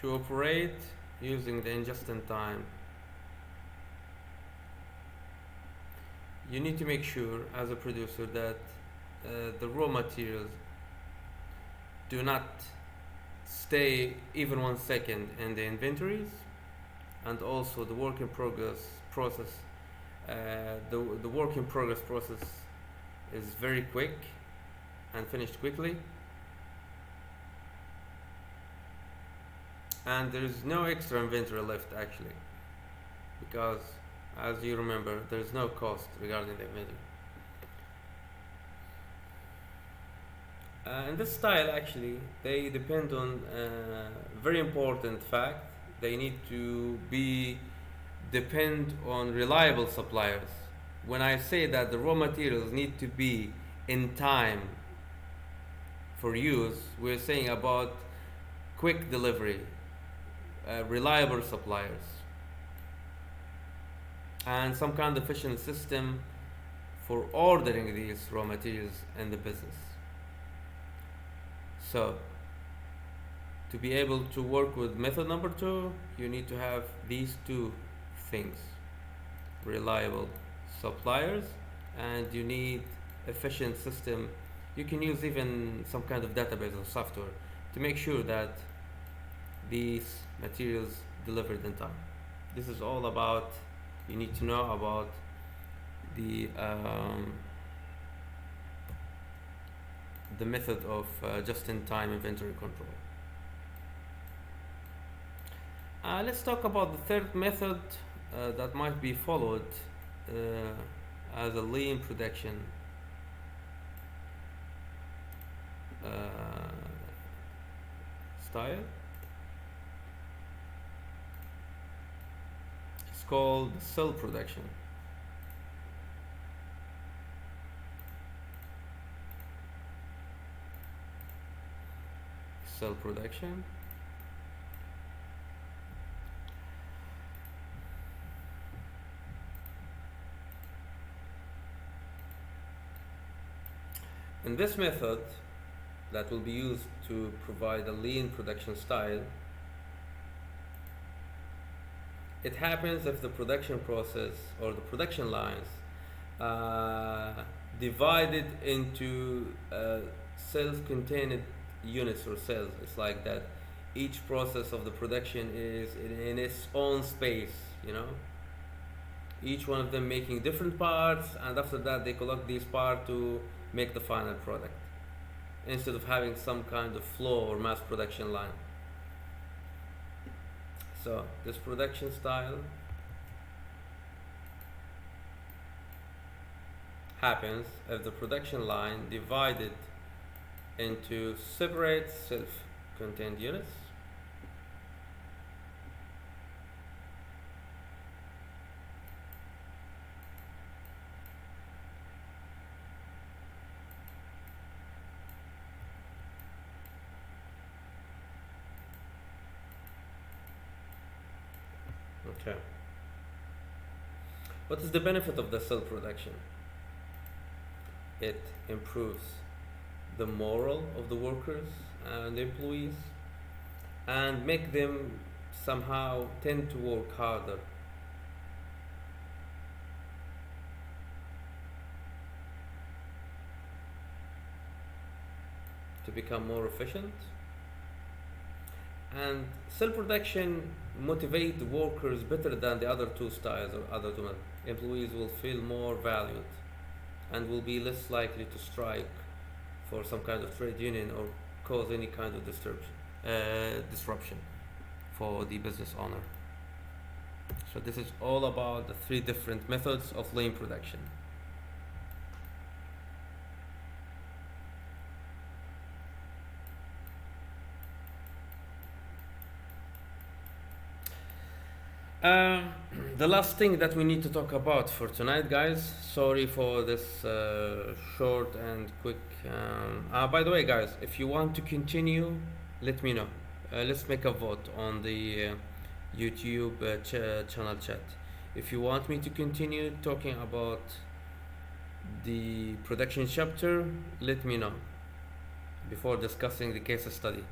to operate using the just-in-time, you need to make sure as a producer that the raw materials do not stay even 1 second in the inventories, and also the work in progress process, the work in progress process is very quick and finished quickly, and there is no extra inventory left actually, because as you remember, there is no cost regarding the inventory. In this style actually, they depend on a very important fact. They need to depend on reliable suppliers. When I say that the raw materials need to be in time for use, we're saying about quick delivery, reliable suppliers, and some kind of efficient system for ordering these raw materials in the business. So to be able to work with method number 2, you need to have these two things: reliable suppliers, and you need efficient system. You can use even some kind of database or software to make sure that these materials delivered in time. This is all about, you need to know about the the method of just-in-time inventory control. Let's talk about the third method that might be followed as a lean production uh, style. It's called cell production. Cell production. In this method that will be used to provide a lean production style, it happens if the production process or the production lines divided into self-contained units or cells. It's like that each process of the production is in its own space, you know, each one of them making different parts, and after that they collect these parts to make the final product instead of having some kind of flow or mass production line. So this production style happens if the production line divided into separate self-contained units Okay. What is the benefit of the cell production? It improves the moral of the workers and employees and make them somehow tend to work harder. To become more efficient, and cell production motivate the workers better than the other two styles or other two methods. Employees will feel more valued and will be less likely to strike for some kind of trade union or cause any kind of disruption for the business owner. So this is all about the three different methods of lean production. Um, the last thing that we need to talk about for tonight, guys. Sorry for this short and quick. By the way, guys, if you want to continue, let me know. Let's make a vote on the YouTube channel chat. If you want me to continue talking about the production chapter, let me know before discussing the case study.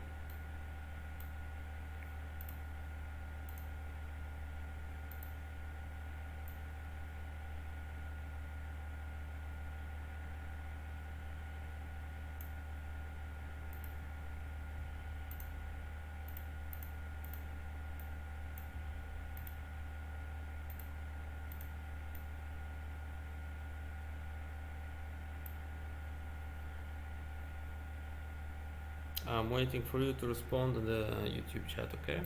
I'm waiting for you to respond in the YouTube chat, okay?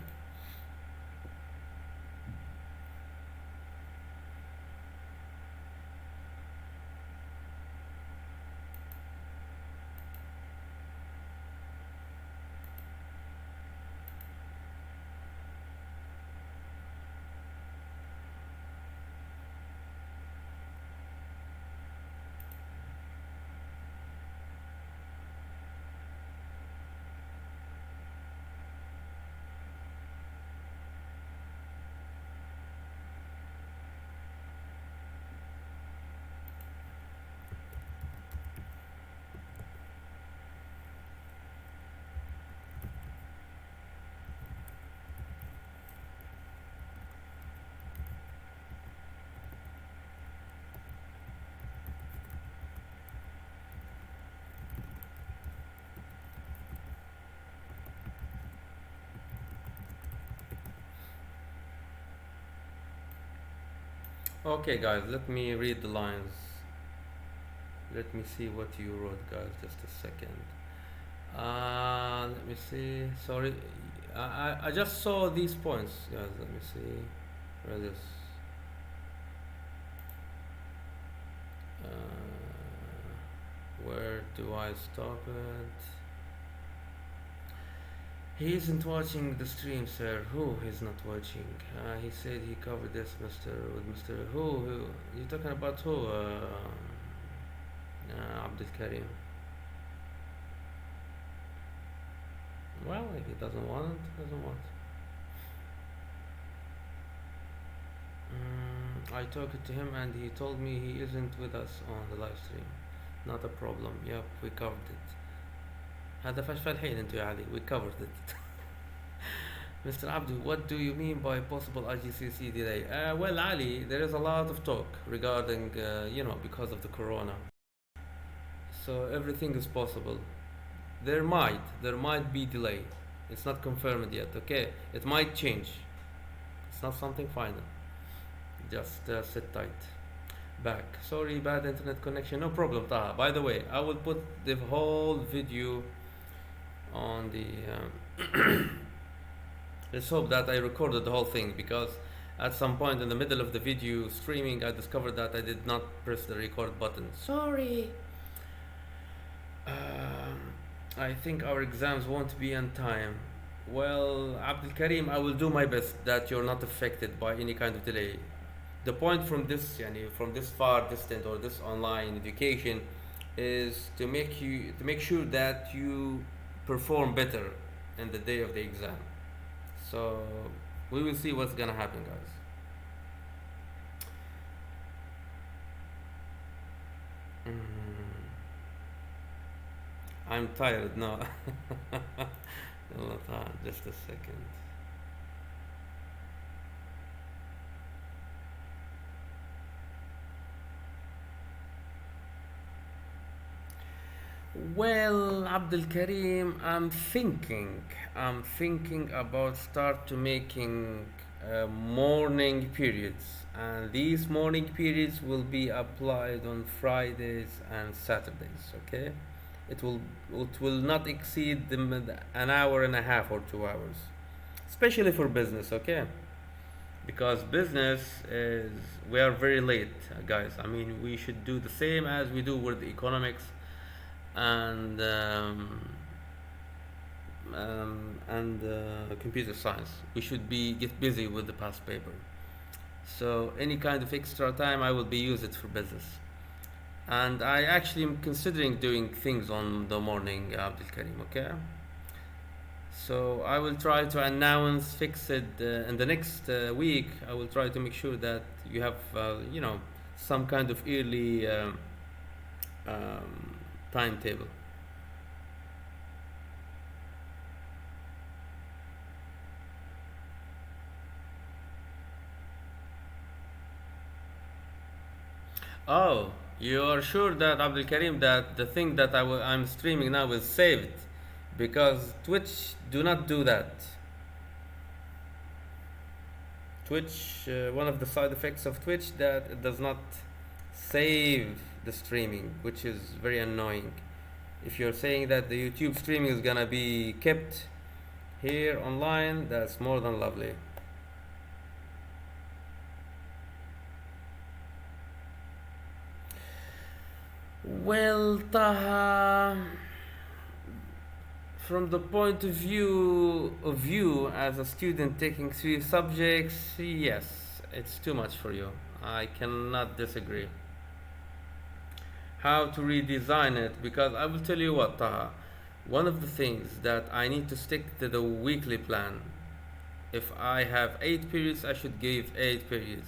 Okay, guys, let me read the lines. Let me see what you wrote, guys. Just a second. Let me see. Sorry, I just saw these points, guys. Let me see. Where is this? Where do I stop it? He isn't watching the stream, sir. Who is not watching? He said he covered this, Mr. with Mr. Who? You talking about who? Abdul Karim. Well, if he doesn't want it, doesn't want. I talked to him and he told me he isn't with us on the live stream. Not a problem. Yep, we covered it. هذا فاش فالحين انتو يا علي. We covered it. Mr. Abdu, what do you mean by possible IGCC delay? Well, Ali, there is a lot of talk regarding, because of the corona. So everything is possible. There might be delay. It's not confirmed yet, okay? It might change. It's not something final. Just sit tight. Back. Sorry, bad internet connection. No problem, Taha. By the way, I will put the whole video on the. Let's hope that I recorded the whole thing, because at some point in the middle of the video streaming, I discovered that I did not press the record button. Sorry. I think our exams won't be on time. Well, Abdul Karim, I will do my best that you're not affected by any kind of delay. The point from this, from this far distant or this online education, is to make sure that you perform better in the day of the exam. So we will see what's gonna happen, guys. I'm tired. No, just a second. Well, Abdul Karim, I'm thinking about start to making morning periods, and these morning periods will be applied on Fridays and Saturdays. Okay, it will not exceed an hour and a half or 2 hours, especially for business. Okay, because business is we are very late, guys. I mean, we should do the same as we do with economics and computer science. We should be get busy with the past paper. So any kind of extra time, I will be use it for business. And I actually am considering doing things on the morning, Abdul Karim. Okay. So I will try to announce, fix it in the next week. I will try to make sure that you have, some kind of early timetable. Oh, you are sure that Abdul Karim that the thing that I'm streaming now is saved, because Twitch do not do that. Twitch, one of the side effects of Twitch that it does not save the streaming, which is very annoying. If you're saying that the YouTube streaming is gonna be kept here online, that's more than lovely. Well, Taha, from the point of you as a student taking 3 subjects, yes, it's too much for you. I cannot disagree. How to redesign it? Because I will tell you what, Taha, one of the things that I need to stick to the weekly plan. If I have 8 periods, I should give 8 periods.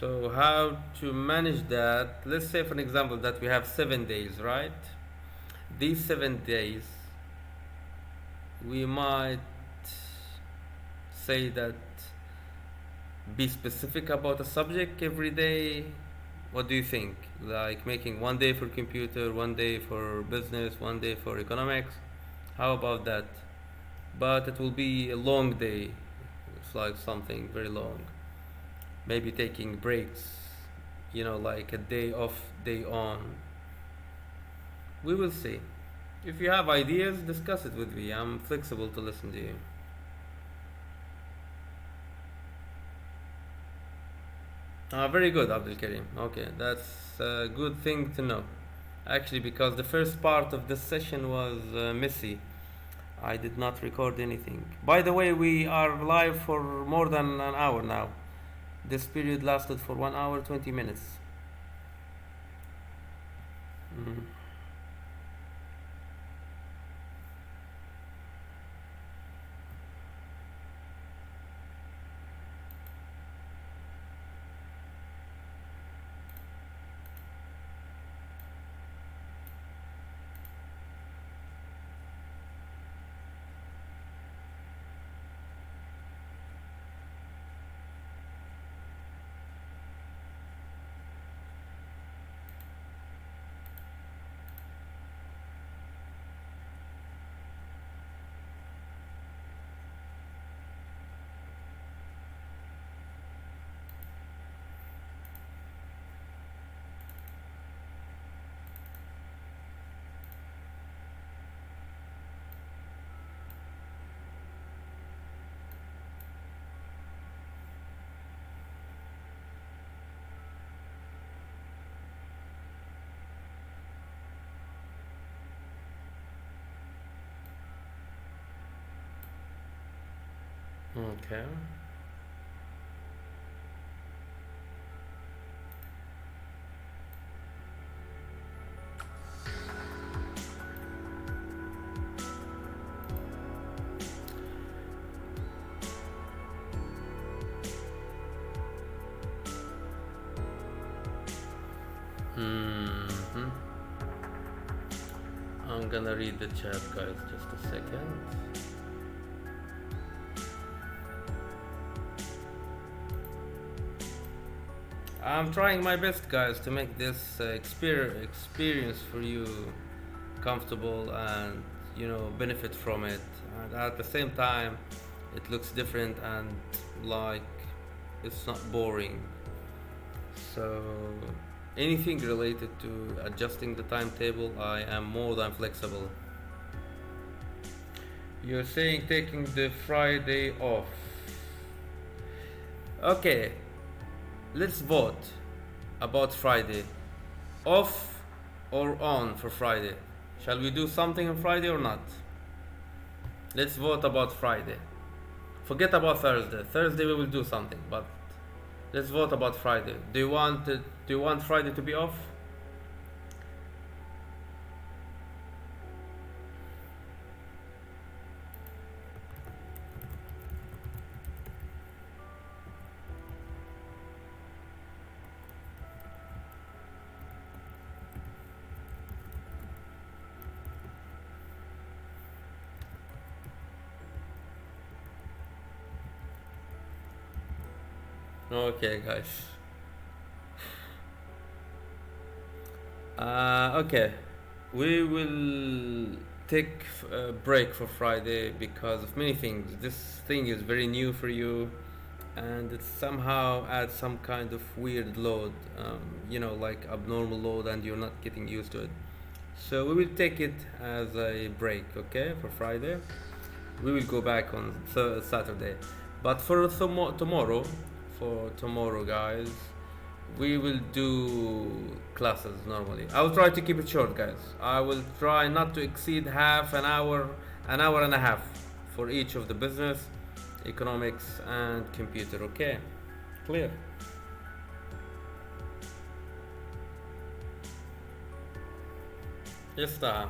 So how to manage that? Let's say, for an example, that we have 7 days, right? These 7 days, we might say that be specific about a subject every day. What do you think? Like making 1 day for computer, 1 day for business, 1 day for economics. How about that? But it will be a long day. It's like something very long. maybe taking breaks, like a day off, day on. We will see. If you have ideas, discuss it with me. I'm flexible to listen to you. Very good, Abdul Karim. Okay, that's a good thing to know. Actually, because the first part of this session was messy. I did not record anything. By the way, we are live for more than an hour now. This period lasted for 1 hour 20 minutes. Mm. Okay. hmm I'm gonna read the chat, guys. Just a second. I'm trying my best, guys, to make this experience for you comfortable and benefit from it. And at the same time, it looks different and like it's not boring. So anything related to adjusting the timetable, I am more than flexible. You're saying taking the Friday off. Okay, let's vote about Friday. Off or on for Friday? Shall we do something on Friday or not? Let's vote about Friday. Forget about Thursday. Thursday we will do something, but let's vote about Friday. Do you want Friday to be off? Okay, guys. Okay, we will take a break for Friday because of many things. This thing is very new for you, and it somehow adds some kind of weird load, like abnormal load, and you're not getting used to it. So we will take it as a break, okay, for Friday. We will go back on Saturday, but for tomorrow, guys, we will do classes normally. I will try to keep it short, guys. I will try not to exceed half an hour and a half for each of the business, economics, and computer. Okay, clear. Yes, sir.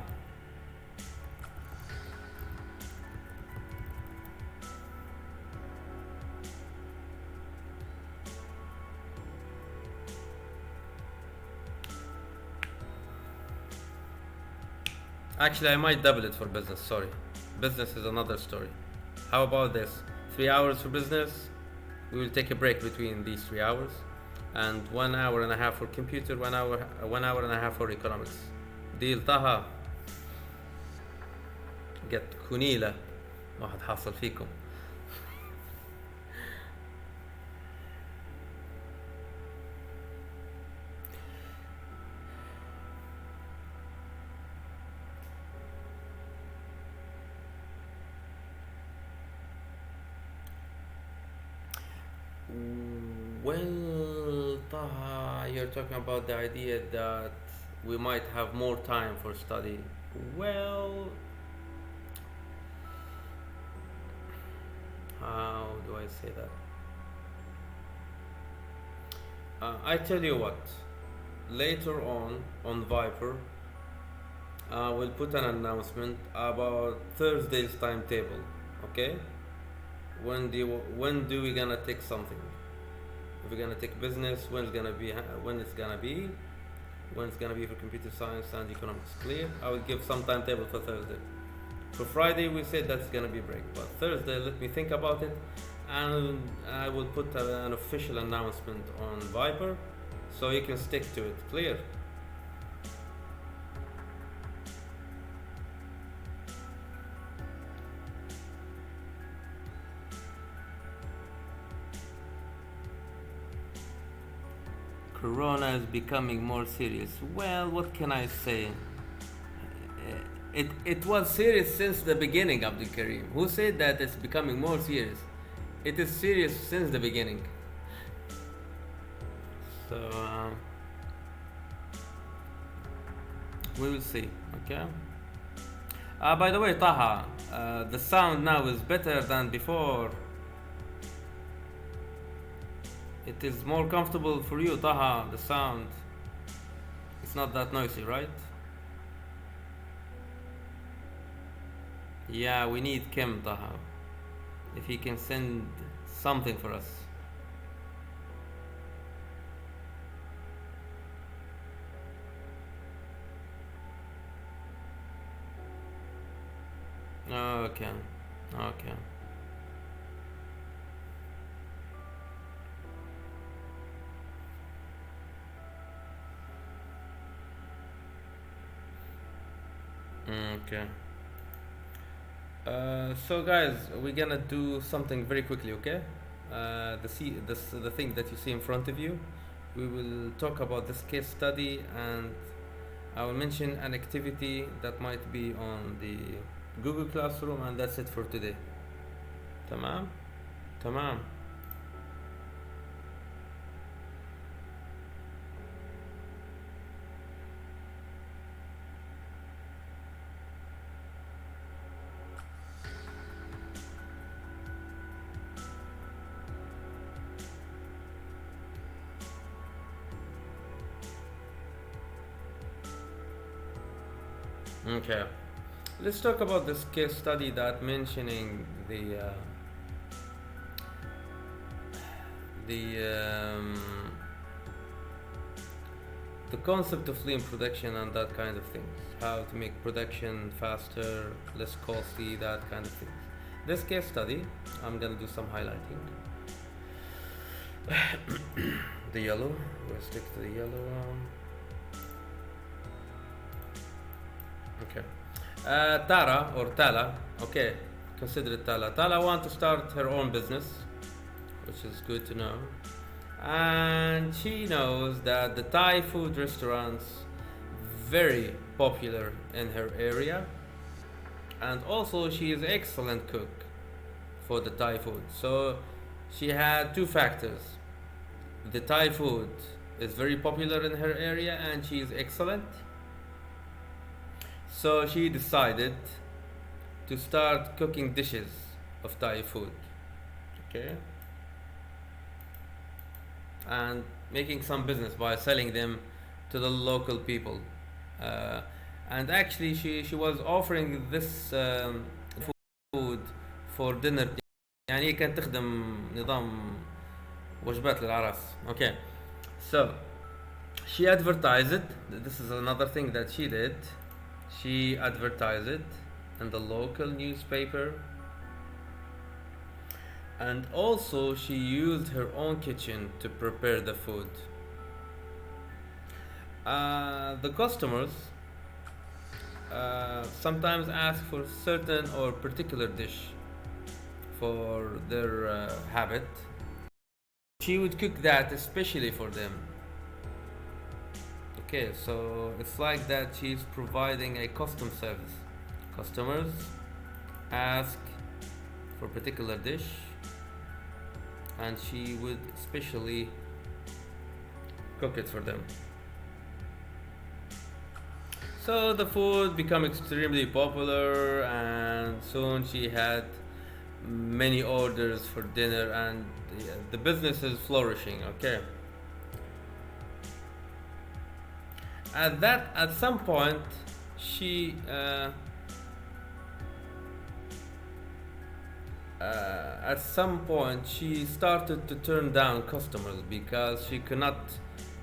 Actually, I might double it for business. Sorry, business is another story. How about this? 3 hours for business. We will take a break between these 3 hours, and 1 hour and a half for computer. 1 hour and a half for economics. Deal Taha. Get كونيلة. واحد حاصل فيكم. Well, Taha, you're talking about the idea that we might have more time for study. Well, how do I say that? I tell you what, later on Viper, we'll put an announcement about Thursday's timetable. Okay? When do we gonna take something? If we're gonna take business, when it's gonna be for computer science and economics. Clear? I will give some timetable for Thursday. For Friday, we said that's gonna be break, but Thursday, let me think about it, and I will put an official announcement on Viper, so you can stick to it. Clear? Corona is becoming more serious. Well, what can I say? It was serious since the beginning, Abdul Karim. Who said that it's becoming more serious? It is serious since the beginning. So, we will see, okay? By the way, Taha, the sound now is better than before. It is more comfortable for you, Taha, the sound. It's not that noisy, right? Yeah, we need Kim, Taha. If he can send something for us. Okay, okay. Okay. So guys, we're gonna do something very quickly, okay? The thing that you see in front of you, we will talk about this case study, and I will mention an activity that might be on the Google Classroom, and that's it for today. تمام؟ تمام. Okay, let's talk about this case study that mentioning the concept of lean production and that kind of things. How to make production faster, less costly, that kind of things. This case study, I'm gonna do some highlighting. The yellow, we'll stick to the yellow one. Okay. Tara or Tala, okay, consider it Tala. Tala wants to start her own business, which is good to know. And she knows that the Thai food restaurants very popular in her area, and also she is excellent cook for the Thai food. So she had two factors. The Thai food is very popular in her area and she is excellent. So she decided to start cooking dishes of Thai food, okay, and making some business by selling them to the local people. And actually, she was offering this food for dinner. يعني هي كانت تخدم نظام وجبات للعراس. Okay, so she advertised it. This is another thing that she did. She advertised it in the local newspaper, and also she used her own kitchen to prepare the food. The customers sometimes ask for certain or particular dish for their habit. She would cook that especially for them. Okay, so it's like that she's providing a custom service. Customers ask for particular dish and she would especially cook it for them. So the food became extremely popular, and soon she had many orders for dinner, and the business is flourishing. Okay. At some point, she at some point she started to turn down customers because she could not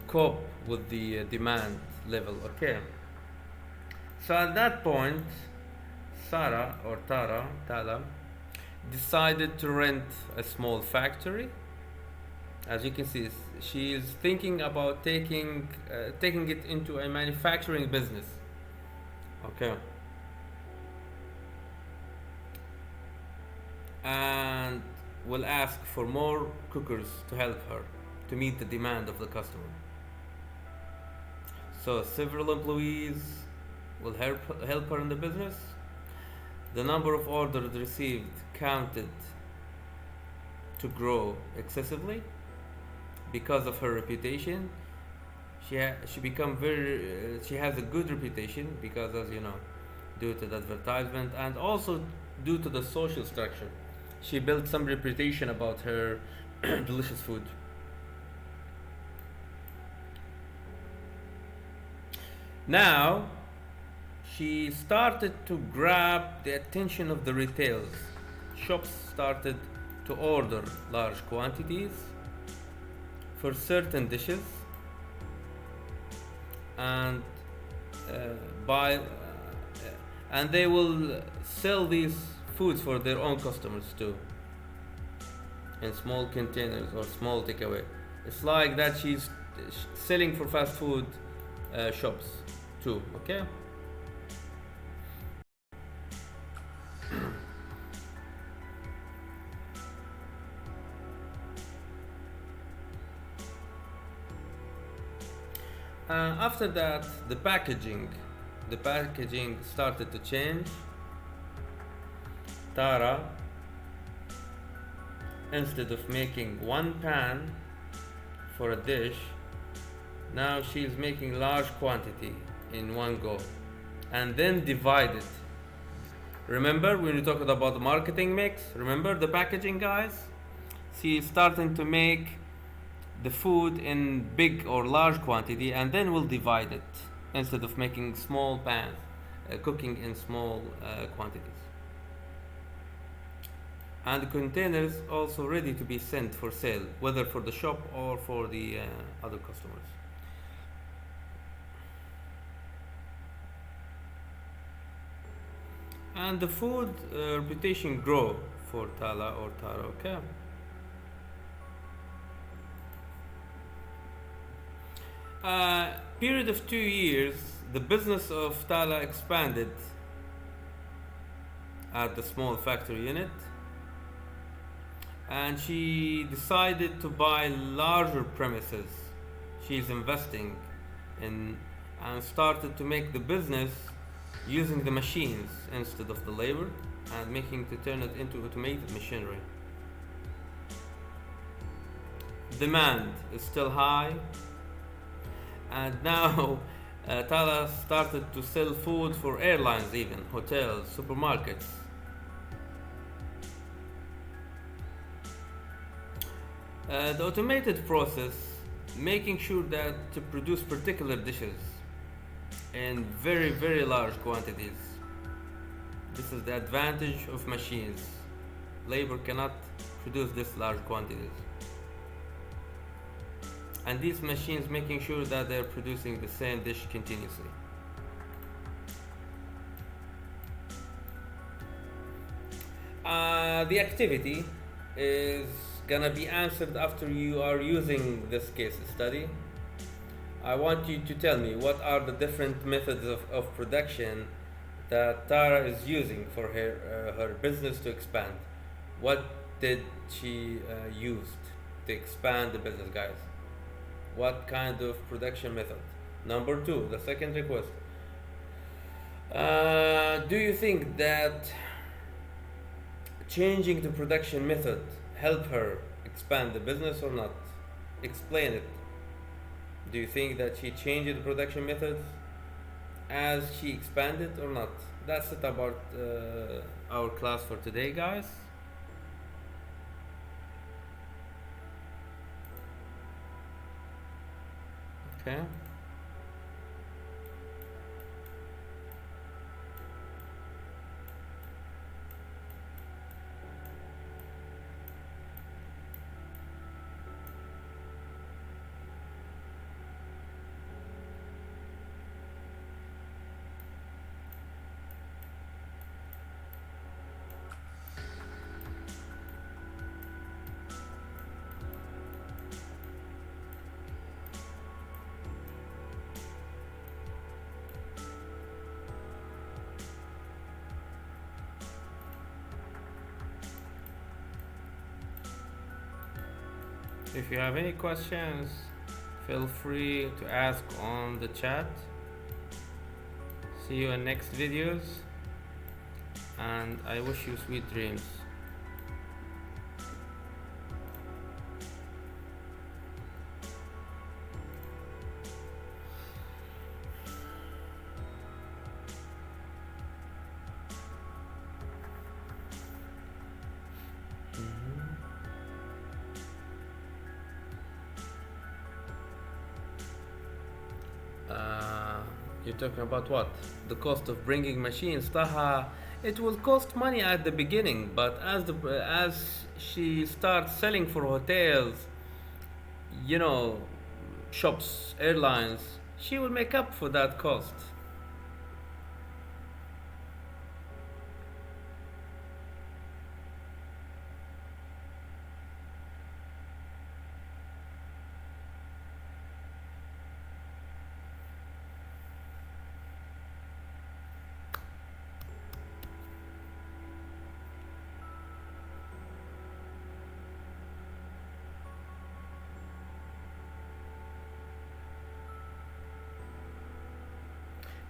cope with the demand level. Okay. So at that point, Sarah or Tala decided to rent a small factory. As you can see, she is thinking about taking it into a manufacturing business. Okay. And will ask for more cookers to help her to meet the demand of the customer. So several employees will help her in the business. The number of orders received counted to grow excessively because of her reputation. She has a good reputation because, as you know, due to the advertisement and also due to the social structure, she built some reputation about her delicious food. Now she started to grab the attention of the retailers. Shops started to order large quantities for certain dishes and buy and they will sell these foods for their own customers too in small containers or small takeaway. It's like that she's selling for fast food shops too. Okay. After that, the packaging started to change. Tara, instead of making one pan for a dish, now she's making large quantity in one go and then divide it. Remember when we talked about the marketing mix? Remember the packaging, guys? She's starting to make the food in big or large quantity and then we'll divide it instead of making small pans, cooking in small quantities. And the containers also ready to be sent for sale, whether for the shop or for the other customers. And the food reputation grow for Tala or Tara. Okay. Period of 2 years, the business of Tala expanded at the small factory unit, and she decided to buy larger premises. She's investing in and started to make the business using the machines instead of the labor and making to turn it into automated machinery. Demand is still high, and now Tala started to sell food for airlines, even hotels, supermarkets. The automated process, making sure that to produce particular dishes in very, very large quantities. This is the advantage of machines. Labor cannot produce this large quantities. And these machines making sure that they're producing the same dish continuously. The activity is gonna be answered after you are using this case study. I want you to tell me what are the different methods of production that Tara is using for her business to expand. What did she use to expand the business, guys? What kind of production method? Number two, the second request. Do you think that changing the production method help her expand the business or not? Explain it. Do you think that she changed the production methods as she expanded or not? That's it about our class for today, guys. Okay. If you have any questions, feel free to ask on the chat. See you in next videos, and I wish you sweet dreams. You're talking about what? The cost of bringing machines, Taha. It will cost money at the beginning, but as she starts selling for hotels, you know, shops, airlines, she will make up for that cost.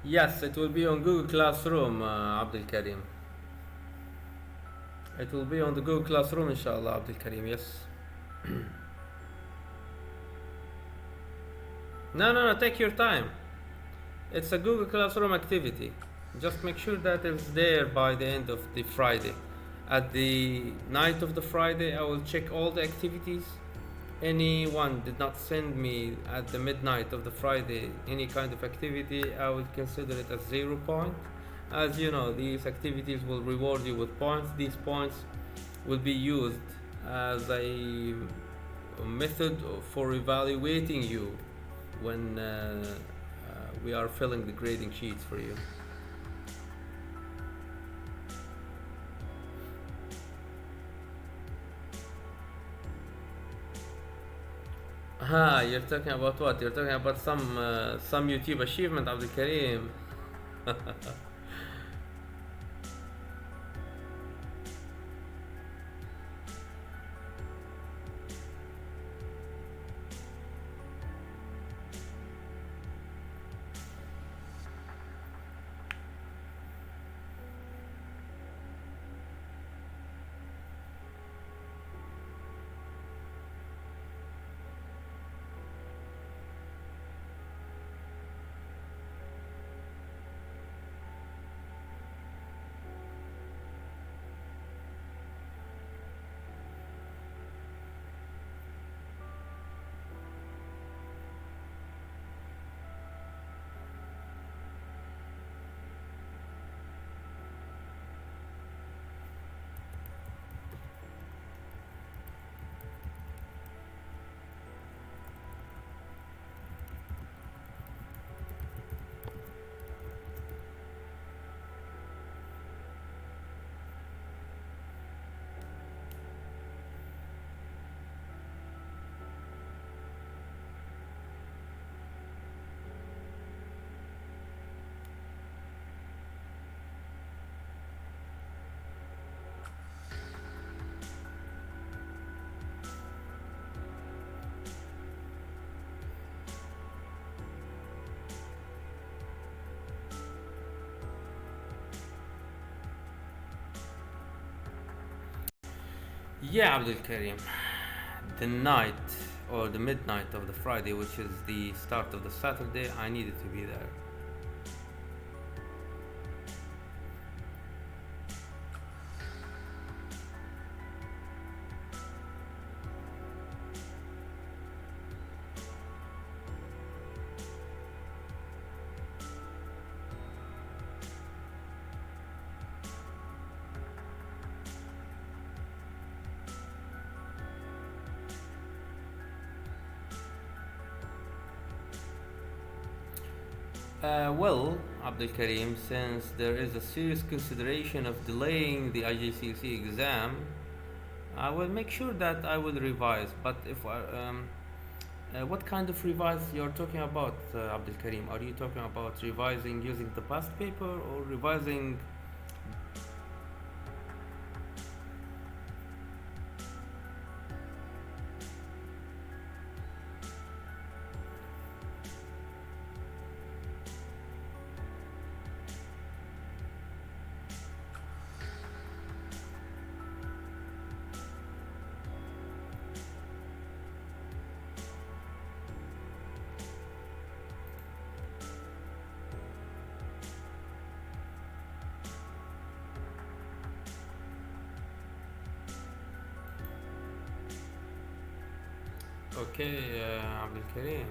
Yes, it will be on Google Classroom, Abdul Karim. It will be on the Google Classroom, inshallah, Abdul Karim. Yes. No, take your time. It's a Google Classroom activity. Just make sure that it's there by the end of the Friday. At the night of the Friday, I will check all the activities. Anyone did not send me at the midnight of the Friday any kind of activity, I would consider it as 0 point. As you know, these activities will reward you with points. These points will be used as a method for evaluating you when we are filling the grading sheets for you. You're talking about what? You're talking about some YouTube achievement, Abdul Karim. Yeah, Abdul Karim. the night or the midnight of the Friday, which is the start of the Saturday, I needed to be there. Well, Abdul Karim, since there is a serious consideration of delaying the IGCSE exam, I will make sure that I will revise. But if what kind of revise you're talking about, Abdul Karim? Are you talking about revising using the past paper or revising? Okay, Abdul Karim.